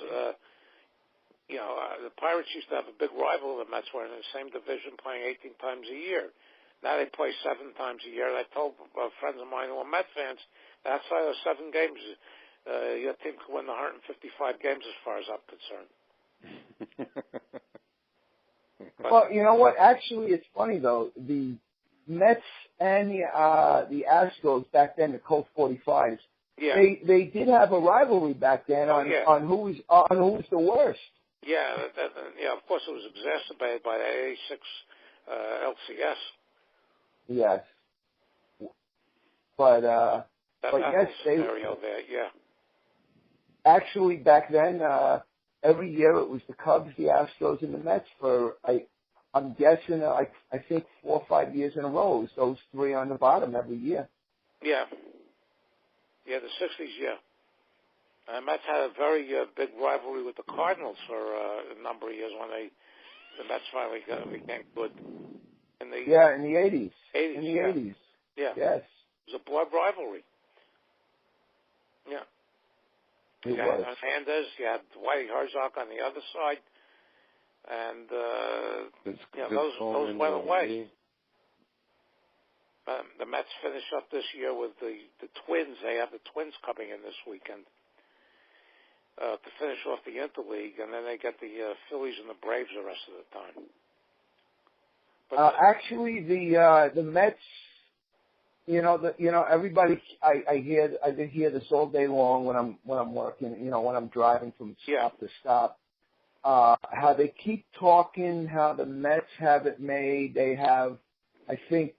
Speaker 3: the Pirates used to have a big rival. The Mets were in the same division playing 18 times a year. Now they play 7 times a year. And I told friends of mine who are Met fans, outside of 7 games, your team could win 155 games as far as I'm concerned.
Speaker 2: Well, you know what? Actually, it's funny, though. The Mets and the Astros back then, the Colt 45s,
Speaker 3: yeah.
Speaker 2: they did have a rivalry back then on who was the worst.
Speaker 3: Yeah, of course it was exacerbated by the 86 LCS.
Speaker 2: Yes. But yes,
Speaker 3: scenario there, yeah.
Speaker 2: Actually, back then, every year it was the Cubs, the Astros, and the Mets for I'm guessing I think 4 or 5 years in a row. It was those 3 on the bottom every year.
Speaker 3: Yeah. Yeah, the 60s, yeah. And Mets had a very big rivalry with the Cardinals for a number of years when the Mets finally became good. In the
Speaker 2: 80s.
Speaker 3: 80s,
Speaker 2: in the
Speaker 3: yeah.
Speaker 2: 80s.
Speaker 3: Yeah.
Speaker 2: Yes.
Speaker 3: It was a blood rivalry. Yeah.
Speaker 2: It
Speaker 3: you
Speaker 2: was.
Speaker 3: had Hernandez, you had Whitey Herzog on the other side, and those went away. The Mets finish up this year with the Twins. They have the Twins coming in this weekend to finish off the Interleague, and then they get the Phillies and the Braves the rest of the time. But
Speaker 2: actually, the Mets. Everybody. I hear this all day long when I'm working. When I'm driving from stop to stop. How they keep talking, how the Mets have it made. They have, I think,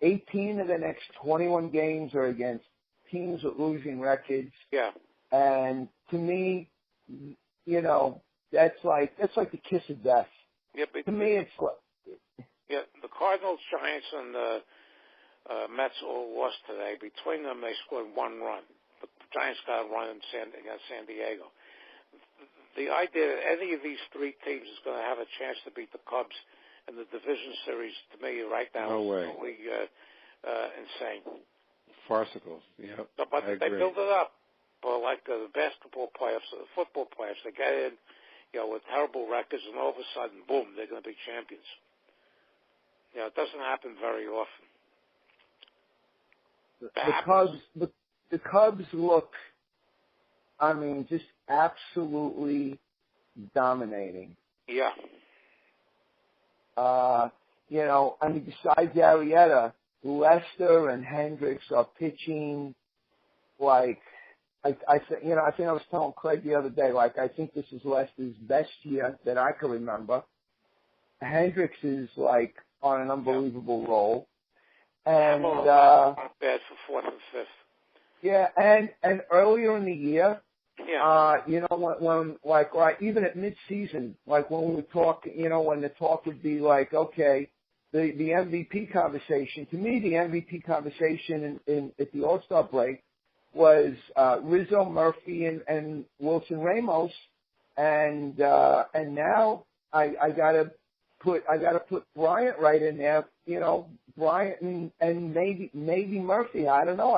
Speaker 2: 18 of the next 21 games are against teams with losing records.
Speaker 3: Yeah.
Speaker 2: And to me, that's like the kiss of death.
Speaker 3: Yeah,
Speaker 2: to me, it's like.
Speaker 3: Yeah, the Cardinals, Giants, and the Mets all lost today. Between them, they scored 1 run. The Giants got a run against San Diego. The idea that any of these 3 teams is going to have a chance to beat the Cubs in the division series, to me, right now, is totally insane.
Speaker 4: Farcical, yeah.
Speaker 3: But they build it up. But like the basketball playoffs or the football playoffs, they get in, with terrible records, and all of a sudden, boom, they're going to be champions. It doesn't happen very often.
Speaker 2: The Cubs look, just absolutely dominating.
Speaker 3: Yeah.
Speaker 2: Besides Arrieta, Lester and Hendricks are pitching like, I think I was telling Craig the other day, I think this is Lester's best year that I can remember. Hendricks is on an unbelievable roll. And
Speaker 3: not bad for 4th and 5th.
Speaker 2: Yeah, and earlier in the year, when even at mid-season, when we would talk, when the talk would be okay, the MVP conversation. To me, the MVP conversation at the All-Star break was Rizzo, Murphy, and Wilson Ramos, and now I gotta put Bryant right in there. You know, Bryant and maybe Murphy. I don't know.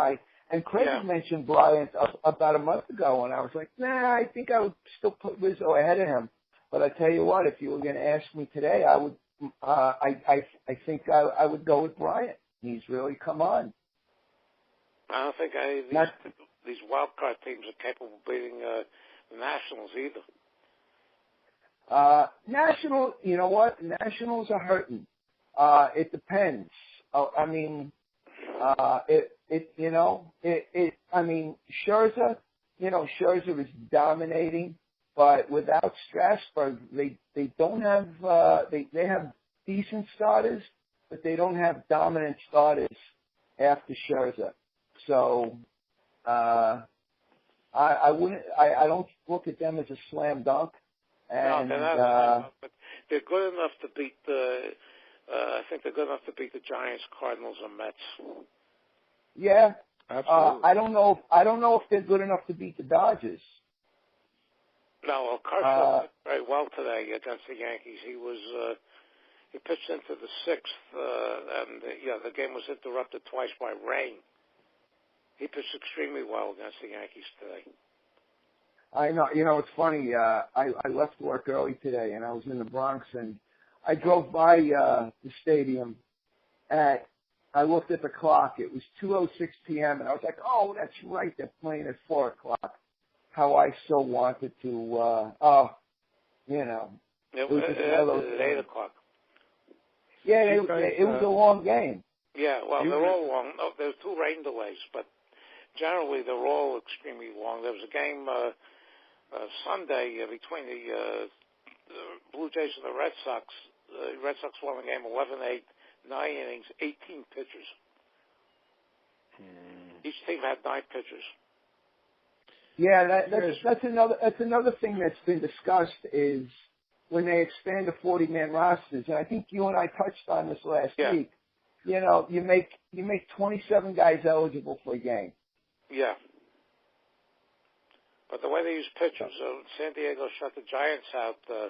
Speaker 2: And Craig mentioned Bryant about a month ago, and I was like, nah, I think I would still put Rizzo ahead of him. But I tell you what, if you were going to ask me today, I would. I think I would go with Bryant. He's really come on.
Speaker 3: I don't think these wild card teams are capable of beating the Nationals either.
Speaker 2: National, you know what? Nationals are hurting. It depends. I mean, Scherzer, Scherzer is dominating, but without Strasburg, they don't have, they have decent starters, but they don't have dominant starters after Scherzer. So, I don't look at them as a slam dunk. And,
Speaker 3: no, they're not. But they're good enough to beat I think they're good enough to beat the Giants, Cardinals, and Mets.
Speaker 2: Yeah,
Speaker 4: absolutely.
Speaker 2: I don't know if they're good enough to beat the Dodgers.
Speaker 3: No, well, Kershaw did very well today against the Yankees. He pitched into the sixth, and the game was interrupted twice by rain. He pitched extremely well against the Yankees today.
Speaker 2: I know. It's funny. I left work early today, and I was in the Bronx, and I drove by the stadium. I looked at the clock. It was 2:06 p.m., and I was like, "Oh, that's right. They're playing at 4 o'clock." How I so wanted to.
Speaker 3: It was at 8 o'clock.
Speaker 2: Yeah, it was a long game.
Speaker 3: Yeah, well, they're all long. No, there's 2 rain delays, but generally they're all extremely long. There was a game Sunday between the Blue Jays and the Red Sox. The Red Sox won the game 11-8, 9 innings, 18 pitchers. Each team had 9 pitchers.
Speaker 2: Yeah, that's another thing that's been discussed is when they expand to 40-man rosters, and I think you and I touched on this last week. You make 27 guys eligible for a game.
Speaker 3: Yeah. But the way they use pitchers, San Diego shut the Giants out, I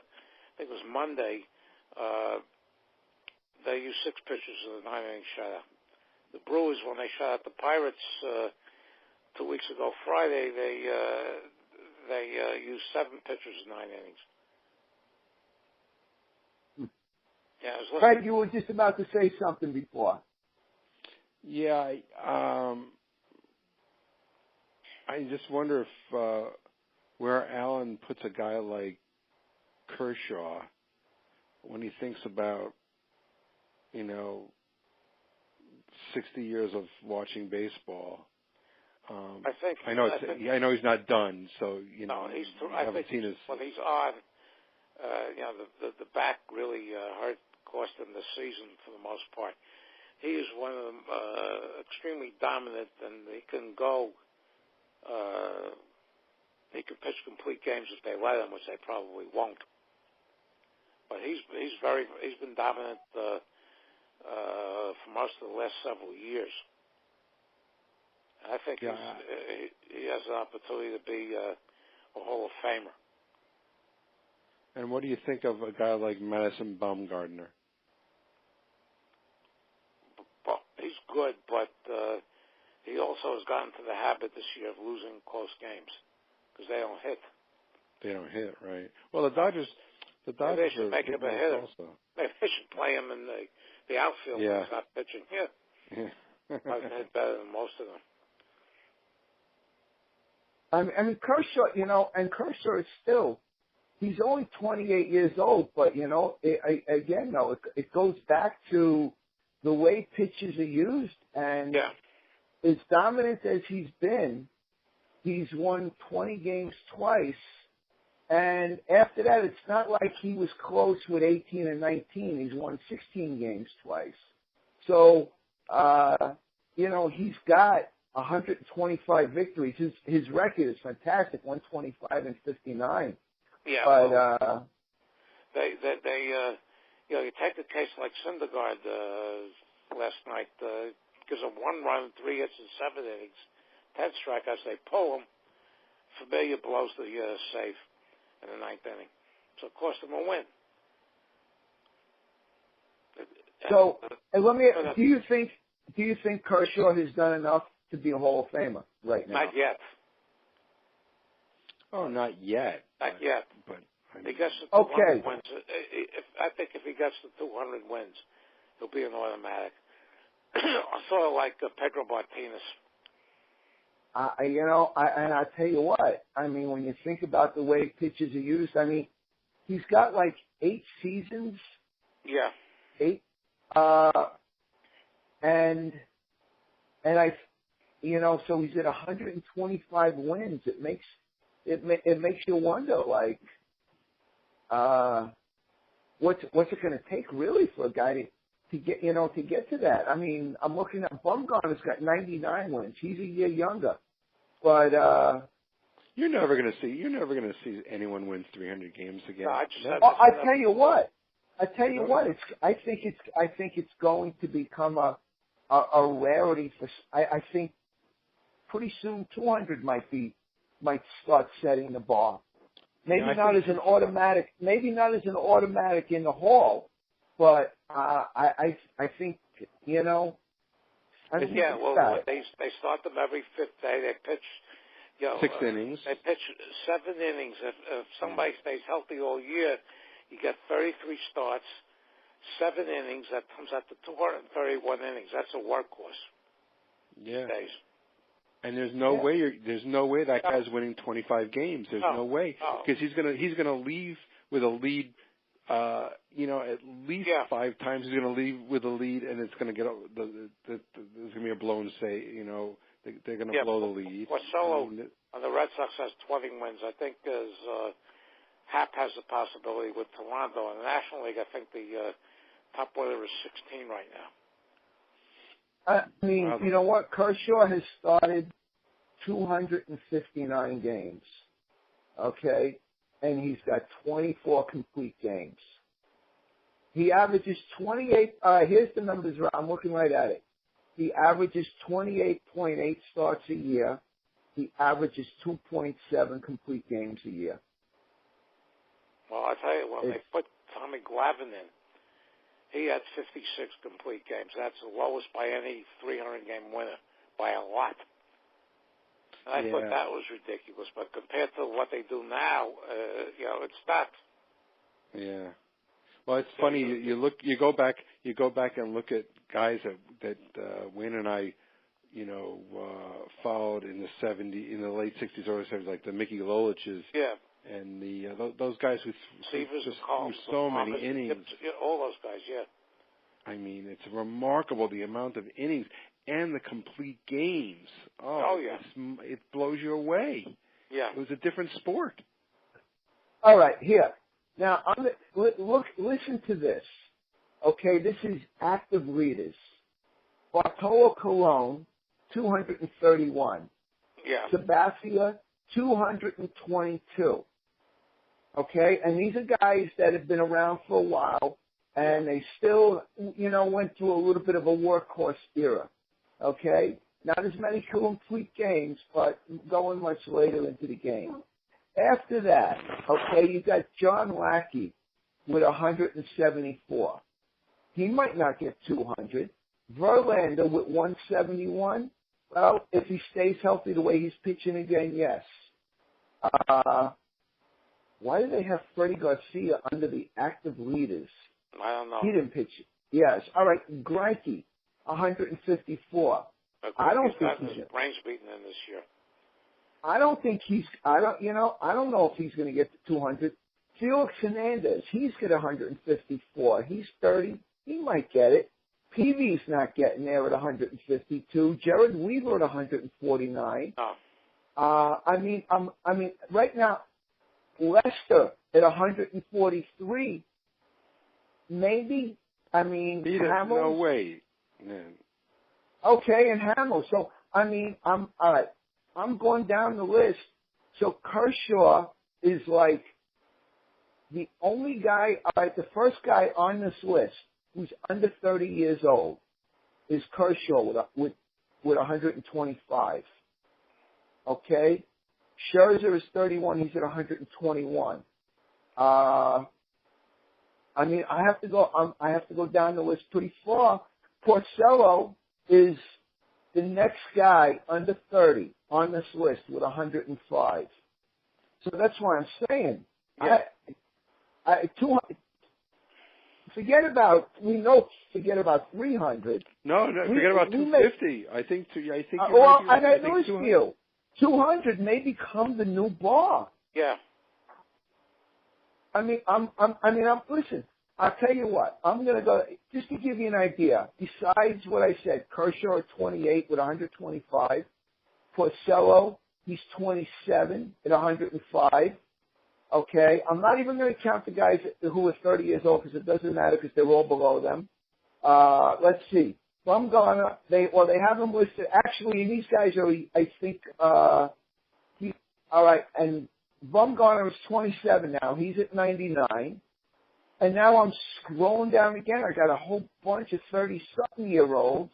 Speaker 3: think it was Monday. They used 6 pitchers in the 9-inning shutout. The Brewers, when they shut out the Pirates 2 weeks ago Friday, they used 7 pitchers in 9 innings. Yeah,
Speaker 2: Fred, you were just about to say something before.
Speaker 4: Yeah, I just wonder if where Alan puts a guy like Kershaw when he thinks about, 60 years of watching baseball. I know he's not done, so
Speaker 3: No,
Speaker 4: I haven't seen his.
Speaker 3: When he's on, the back really cost him the season for the most part. He is one of them extremely dominant, and he can go. He can pitch complete games if they let him, which they probably won't. But he's been dominant for most of the last several years. I think he has an opportunity to be a Hall of Famer.
Speaker 4: And what do you think of a guy like Madison Bumgarner?
Speaker 3: Well, he's good, but he also has gotten into the habit this year of losing close games because they don't hit.
Speaker 4: They don't hit, right? Well, the Dodgers
Speaker 3: they should make him a hitter.
Speaker 4: Also.
Speaker 3: They should play him in the outfield when he's not pitching. Yeah. I've hit better than most of them.
Speaker 2: I mean, Kershaw, and Kershaw is still, he's only 28 years old, but, it goes back to the way pitches are used, and as dominant as he's been, he's won 20 games twice, and after that, it's not like he was close with 18 and 19. He's won 16 games twice. So, he's got 125 victories. His record is fantastic, 125 and 59.
Speaker 3: Yeah,
Speaker 2: but
Speaker 3: you take the case like Syndergaard last night. Gives him 1 run, 3 hits in 7 innings, 10 strikeouts. They pull him. Familia blows the save in the 9th inning, so it cost him a win.
Speaker 2: So, and let me. Do you think Kershaw has done enough to be a Hall of Famer right now?
Speaker 3: Not yet.
Speaker 4: Oh, not yet.
Speaker 3: Not yet.
Speaker 4: But
Speaker 3: he gets the 200 wins. I think if he gets the 200 wins, he'll be an automatic. Sort of like Pedro Martinez.
Speaker 2: And I tell you what. I mean, when you think about the way pitches are used, I mean, he's got like 8 seasons.
Speaker 3: Yeah.
Speaker 2: 8. And so he's at 125 wins. It makes you wonder, like, what's it going to take really for a guy to get to that? I mean, I'm looking at Blumkin has got 99 wins. He's a year younger, but
Speaker 4: you're never going to see anyone win 300 games again.
Speaker 3: No,
Speaker 2: I tell you what. I think it's going to become a rarity for. I think pretty soon 200 might start setting the bar. Maybe not as an automatic in the Hall, but I think
Speaker 3: they start them every 5th day. They pitch
Speaker 4: 6 innings.
Speaker 3: They pitch 7 innings. If somebody stays healthy all year, you get 33 starts, 7 innings. That comes out to 231 innings. That's a workhorse.
Speaker 4: Yeah.
Speaker 3: Days.
Speaker 4: And there's no way that guy's winning 25 games. There's no way, because he's gonna leave with a lead. At least 5 times he's gonna leave with a lead, and it's gonna get there's gonna be a blown they're gonna blow the lead.
Speaker 3: Porcello on the Red Sox has 20 wins. I think Happ has the possibility with Toronto. In the National League, I think the top winner is 16 right now.
Speaker 2: I mean, you know what? Kershaw has started 259 games, okay? And he's got 24 complete games. He averages 28. Here's the numbers. I'm looking right at it. He averages 28.8 starts a year. He averages 2.7 complete games a year.
Speaker 3: Well, I tell you, when they put Tommy Glavine in, he had 56 complete games. That's the lowest by any 300-game winner, by a lot. And I thought that was ridiculous. But compared to what they do now, it's not. Yeah.
Speaker 4: Well, it's funny. You go back and look at guys that Wayne and I, followed in the late '60s, early '70s, like the Mickey Loliches.
Speaker 3: Yeah.
Speaker 4: And those guys who threw so many innings.
Speaker 3: All those guys, yeah.
Speaker 4: I mean, it's remarkable the amount of innings and the complete games. Oh yeah. It blows you away.
Speaker 3: Yeah.
Speaker 4: It was a different sport.
Speaker 2: All right, here. Now, listen to this. Okay, this is active readers. Bartolo Colon, 231.
Speaker 3: Yeah.
Speaker 2: Sabathia, 222. Okay, and these are guys that have been around for a while, and they still, went through a little bit of a workhorse era. Okay, not as many complete games, but going much later into the game. After that, okay, you got John Lackey with 174. He might not get 200. Verlander with 171. Well, if he stays healthy the way he's pitching again, yes. Why do they have Freddie Garcia under the active leaders?
Speaker 3: I don't know.
Speaker 2: He didn't pitch. Yes. All right. Greinke, 154. I don't think he's
Speaker 3: brains beaten in this year.
Speaker 2: I don't think he's. I don't know if he's going to get to 200. Felix Hernandez, he's got 154. He's 30. He might get it. Peavy's not getting there at 152. Jared Weaver at 149.
Speaker 3: Oh.
Speaker 2: I mean, right now, Lester at 143. Maybe. I mean, Hamill.
Speaker 4: No way. Yeah.
Speaker 2: Okay, and Hamill. So, I'm all right. I'm going down the list. So Kershaw is like the only guy. All right, the first guy on this list who's under 30 years old is Kershaw with 125. Okay? Scherzer is 31. He's at 121. I mean, I have to go down the list pretty far. Porcello is the next guy under 30 on this list with 105. So that's why I'm saying,
Speaker 3: Yeah.
Speaker 2: forget about 300.
Speaker 4: No, forget about 250. I think
Speaker 2: well, I got news for you. 200 may become the new bar.
Speaker 3: Yeah.
Speaker 2: Listen, I'll tell you what. I'm going to go, just to give you an idea, besides what I said, Kershaw at 28 with 125, Porcello, he's 27 at 105. Okay? I'm not even going to count the guys who are 30 years old because it doesn't matter because they're all below them. Let's see. Bumgarner, they have him listed. Actually, these guys are, I think, all right, and Bumgarner is 27 now. He's at 99. And now I'm scrolling down again. I got a whole bunch of 30-something-year-olds.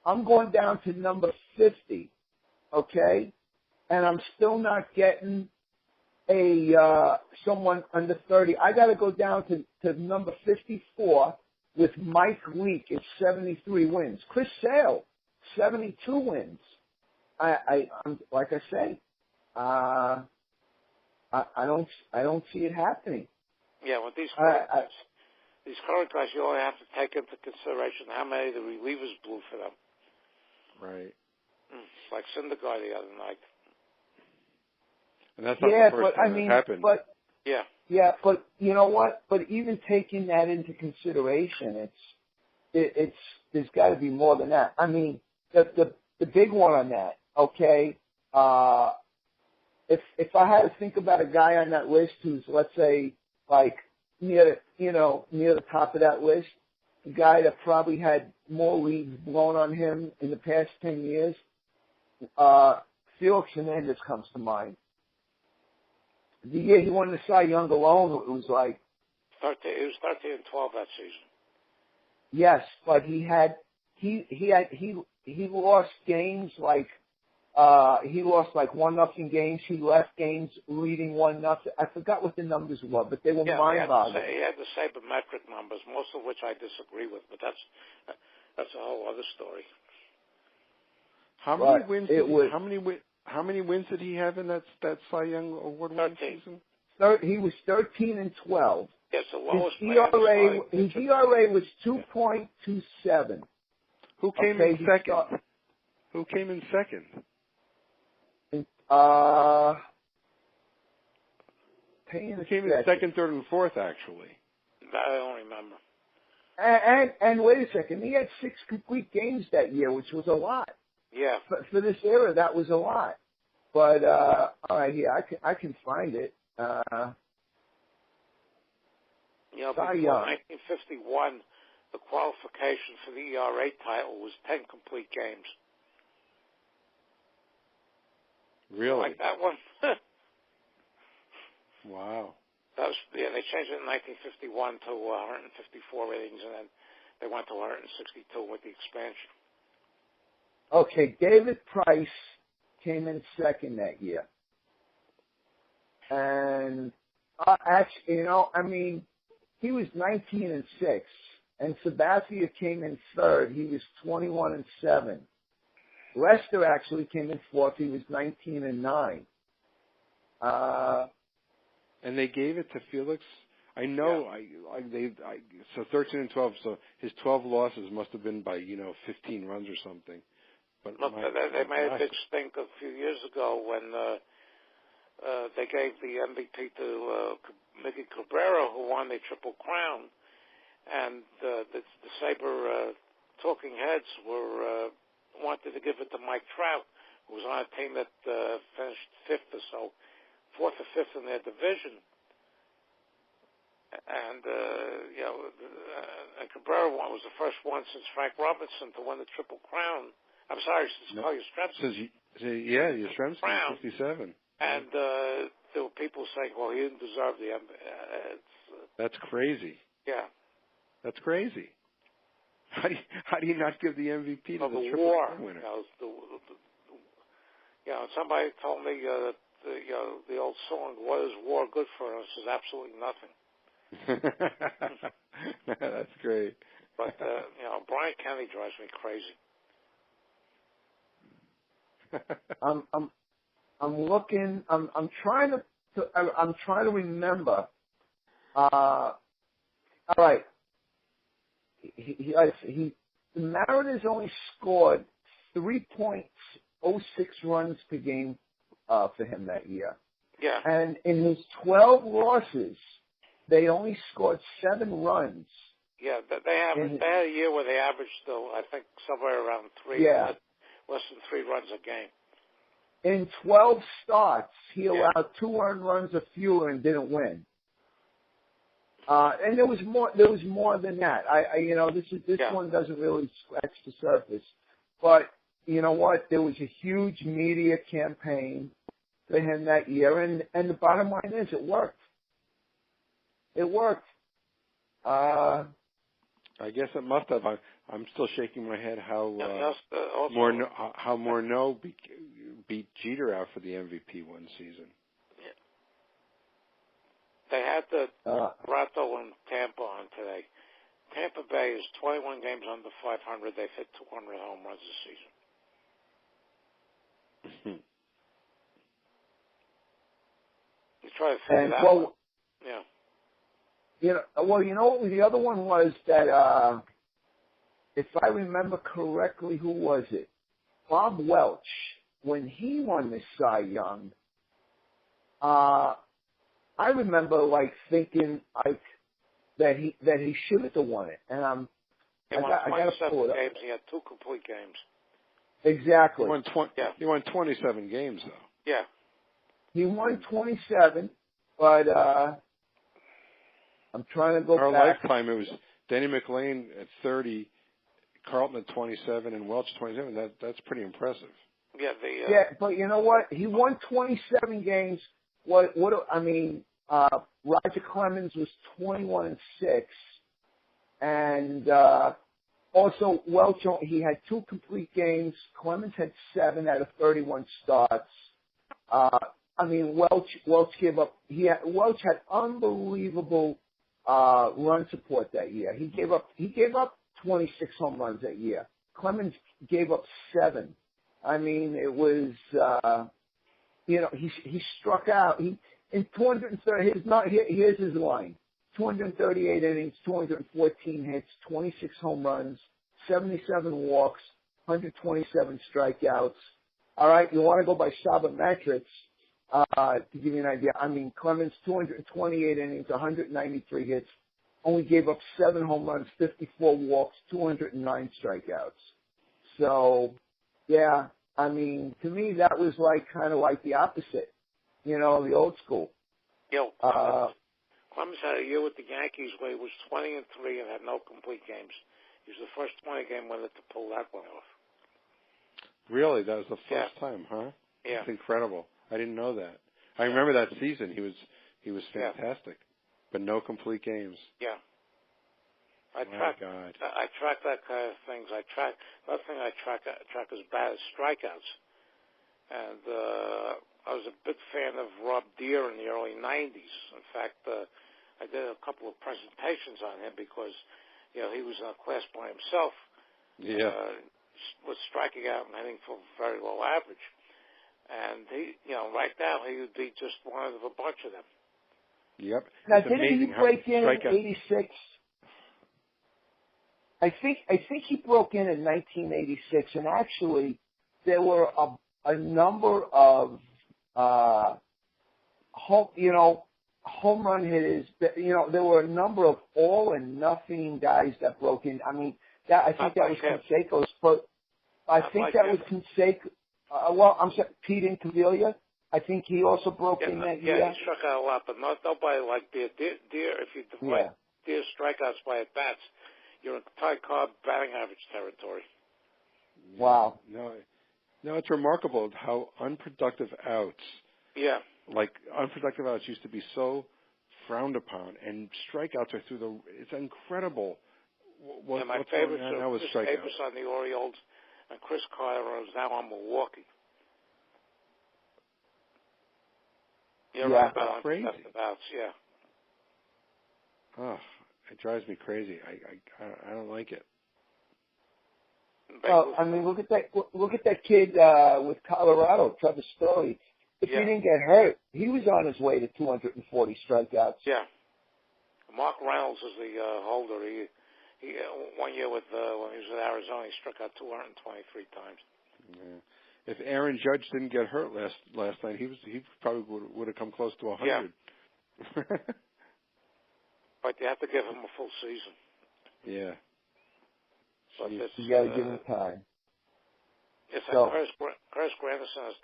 Speaker 2: I'm going down to number 50, okay? And I'm still not getting someone under 30. I got to go down to number 54 with Mike Leake at 73 wins. Chris Sale, 72 wins. I'm like I say, I don't see it happening.
Speaker 3: Yeah, with these current guys, you only have to take into consideration how many the relievers blew for them.
Speaker 4: Right.
Speaker 3: It's like Syndergaard the other night.
Speaker 4: And that's not the first time it happened.
Speaker 2: Yeah, but you know what? But even taking that into consideration, it's there's got to be more than that. I mean, the big one on that, okay? If I had to think about a guy on that list who's, let's say, like near the top of that list, a guy that probably had more leads blown on him in the past 10 years, Felix Hernandez comes to mind. The year he won the Cy Young alone, it was like
Speaker 3: 13. It was 13 and 12 that season.
Speaker 2: Yes, but he lost games like. He lost like 1-0 games. He left games leading 1-0. I forgot what the numbers were, but they were mind-boggling.
Speaker 3: He had the sabermetric numbers, most of which I disagree with, but that's a whole other story.
Speaker 4: How many wins did he have in that Cy Young award-winning season?
Speaker 2: He was 13 and 12.
Speaker 3: Yes, the lowest.
Speaker 2: His ERA was 2.27.
Speaker 4: Who came in second? Who came in second? Came in second, third, and fourth, actually.
Speaker 3: I don't remember.
Speaker 2: And wait a second, he had 6 complete games that year, which was a lot.
Speaker 3: Yeah.
Speaker 2: For this era, that was a lot. But all right, yeah, I can find it.
Speaker 3: Before 1951, the qualification for the ERA title was 10 complete games.
Speaker 4: Really?
Speaker 3: Like that one?
Speaker 4: Wow.
Speaker 3: They changed it in 1951 to 154 innings, and then they went to 162 with the expansion.
Speaker 2: Okay, David Price came in second that year. And actually, he was 19 and 6, and Sabathia came in third. He was 21 and 7. Lester actually came in fourth. He was 19 and 9.
Speaker 4: And they gave it to Felix. I know. Yeah. So 13 and 12. So his 12 losses must have been by 15 runs or something. But
Speaker 3: they made a big stink a few years ago when they gave the MVP to Mickey Cabrera, who won the Triple Crown, and the Sabre talking heads wanted to give it to Mike Trout, who was on a team that finished 5th or so, 4th or 5th in their division. And, Cabrera was the first one since Frank Robinson to win the Triple Crown. I'm sorry, since Carl Yastrzemski.
Speaker 4: Yastrzemski, 57.
Speaker 3: And there were people saying, well, he didn't deserve the MVP.
Speaker 4: That's crazy.
Speaker 3: Yeah.
Speaker 4: That's crazy. How do you not give the MVP to the Triple Crown winner?
Speaker 3: Somebody told me that the old song, "What is war good for us?" is absolutely nothing.
Speaker 4: That's great.
Speaker 3: But Brian Kenny drives me crazy.
Speaker 2: I'm looking. I'm trying to remember. All right. The Mariners only scored 3.06 runs per game for him that year.
Speaker 3: Yeah.
Speaker 2: And in his 12 losses, they only scored 7 runs.
Speaker 3: Yeah, they had a year where they averaged, I think, somewhere around 3, less than 3 runs a game.
Speaker 2: In 12 starts, he allowed 2 earned runs or fewer and didn't win. And there was more than that. This one doesn't really scratch the surface. But you know what? There was a huge media campaign for him that year, and the bottom line is it worked. It worked.
Speaker 4: I guess it must have. I'm still shaking my head how Morneau beat Jeter out for the MVP one season.
Speaker 3: Yeah. They had the Toronto and Tampa on today. Tampa Bay is 21 games under 500. They've hit 200 home runs this season. You try to figure that one. Yeah.
Speaker 2: You know what the other one was that, if I remember correctly, who was it? Bob Welch, when he won the Cy Young, I remember thinking that he should have won it, and I got to pull it up.
Speaker 3: Games. He had 2 complete games.
Speaker 2: Exactly.
Speaker 4: He won 27 games though.
Speaker 3: Yeah.
Speaker 2: He won 27, but I'm trying to go
Speaker 4: Our
Speaker 2: back.
Speaker 4: lifetime, it was Denny McLain at 30, Carlton at 27, and Welch 27. That's pretty impressive.
Speaker 3: Yeah.
Speaker 2: But you know what? He won 27 games. Roger Clemens was 21-6, and also Welch, he had 2 complete games. Clemens had 7 out of 31 starts. Welch gave up. Welch had unbelievable run support that year. He gave up 26 home runs that year. Clemens gave up 7. It was he struck out. In 230, here's his line: 238 innings, 214 hits, 26 home runs, 77 walks, 127 strikeouts. All right, you want to go by sabermetrics to give you an idea. Clemens 228 innings, 193 hits, only gave up 7 home runs, 54 walks, 209 strikeouts. So, yeah, to me that was kind of like the opposite. The old school.
Speaker 3: Clemens had a year with the Yankees where he was 20-3 and had no complete games. He was the first 20-game winner to pull that one off.
Speaker 4: Really? That was the first time, huh?
Speaker 3: Yeah.
Speaker 4: That's incredible. I didn't know that. I remember that season. He was fantastic, but no complete games.
Speaker 3: Yeah. I
Speaker 4: God.
Speaker 3: track that kind of things. Another thing I track is bad strikeouts. And I was a big fan of Rob Deere in the early 90s. In fact, I did a couple of presentations on him because, he was in a class by himself.
Speaker 4: Yeah.
Speaker 3: Was striking out and hitting for very low average. And he, right now he would be just one of a bunch of them.
Speaker 4: Yep.
Speaker 2: Now, didn't he break in 86? I think he broke in 1986, and actually there were a number of home run hitters. There were a number of all and nothing guys that broke in. I think that was Canseco's, but I think that was Canseco. I'm sorry, Pete Incaviglia. I think he also broke in that year.
Speaker 3: Yeah, he struck out a lot, but nobody like Deere. Deere, if you divide Deere strikeouts by at bats, you're in Ty Cobb batting average territory.
Speaker 2: Wow.
Speaker 4: No, it's remarkable how unproductive outs.
Speaker 3: Yeah.
Speaker 4: Unproductive outs used to be so frowned upon, and strikeouts are through the. It's incredible.
Speaker 3: My favorites
Speaker 4: are
Speaker 3: Chris Davis on the Orioles and Chris Carter is now on Milwaukee. You're right about
Speaker 4: crazy.
Speaker 3: Outs, yeah.
Speaker 4: Oh, it drives me crazy. I don't like it.
Speaker 2: Well, I mean, look at that kid with Colorado, Trevor Story. If he didn't get hurt, he was on his way to 240 strikeouts.
Speaker 3: Yeah. Mark Reynolds is the holder. He 1 year with when he was at Arizona, he struck out 223 times.
Speaker 4: Yeah. If Aaron Judge didn't get hurt last night, he probably would have come close to 100.
Speaker 3: Yeah. But you have to give him a full season.
Speaker 4: Yeah.
Speaker 3: But
Speaker 2: you got to give him time.
Speaker 3: It's like Curtis Granderson has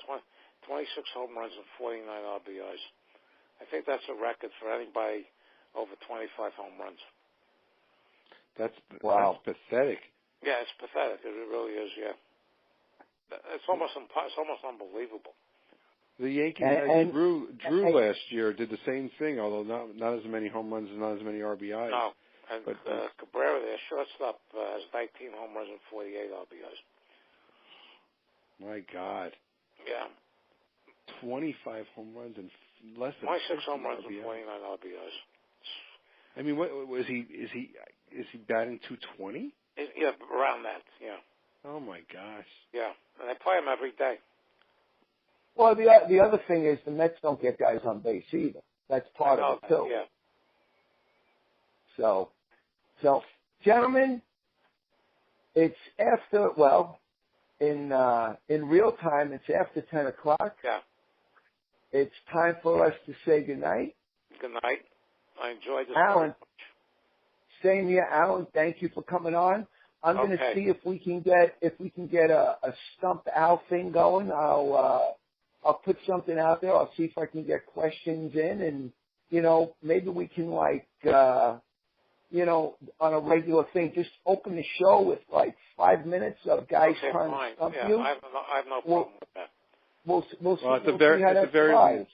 Speaker 3: 26 home runs and 49 RBIs. I think that's a record for anybody over 25 home runs.
Speaker 4: That's pathetic.
Speaker 3: Yeah, it's pathetic. It really is. Yeah, it's almost unbelievable.
Speaker 4: The Yankees had Drew last year did the same thing, although not as many home runs and not as many RBIs.
Speaker 3: No, and Cabrera, their shortstop, has 19 home runs and 48 RBIs.
Speaker 4: My God.
Speaker 3: Yeah.
Speaker 4: 25 home runs and less than
Speaker 3: 26 home runs
Speaker 4: RBIs.
Speaker 3: and 29 RBIs.
Speaker 4: I mean, what was he? Is he batting 220?
Speaker 3: Yeah, around that. Yeah.
Speaker 4: Oh my gosh.
Speaker 3: Yeah, and they play him every day.
Speaker 2: Well, the other thing is the Mets don't get guys on base either. That's part of it too.
Speaker 3: Yeah.
Speaker 2: So, gentlemen, it's after in real time it's after 10 o'clock.
Speaker 3: Yeah.
Speaker 2: It's time for us to say goodnight.
Speaker 3: Good night. I enjoyed this.
Speaker 2: Alan, same here, Alan. Thank you for coming on. I'm going to see if we can get a Stump Al thing going. I'll put something out there. I'll see if I can get questions in, and maybe we can on a regular thing, just open the show with like 5 minutes of guys trying to stump you.
Speaker 3: I have no problem with that.
Speaker 2: We'll see how that flies.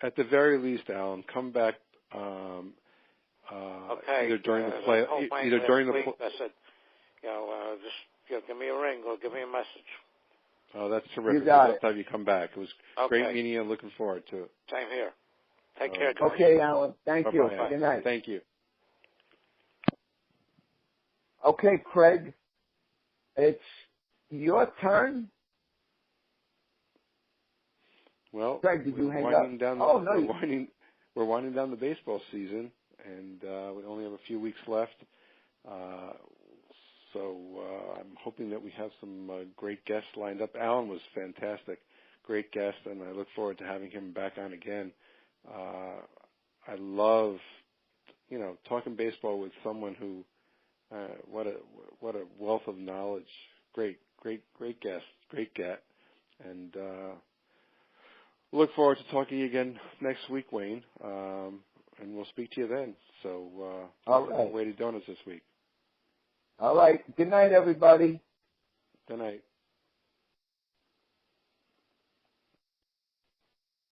Speaker 4: At the very least, Alan, come back. Either during the play, either during the.
Speaker 3: I said, just give me a ring or give me a message.
Speaker 4: Oh, that's terrific.
Speaker 2: You got
Speaker 4: I'll have you come back. It was great meeting you. I'm looking forward to it.
Speaker 3: Same here. Take care, guys.
Speaker 2: Okay, Alan. Thank you.
Speaker 4: Bye-bye.
Speaker 2: Good night.
Speaker 4: Thank you.
Speaker 2: Okay, Craig. It's your turn.
Speaker 4: Well,
Speaker 2: Craig, did you hang up?
Speaker 4: We're winding down the baseball season, and we only have a few weeks left. So I'm hoping that we have some great guests lined up. Alan was fantastic, great guest, and I look forward to having him back on again. I love, talking baseball with someone who, what a wealth of knowledge. Great guest, great get, and look forward to talking to you again next week, Wayne, and we'll speak to you then. So,
Speaker 2: all right.
Speaker 4: Weighted Donuts this week.
Speaker 2: All right. Good night, everybody.
Speaker 4: Good night.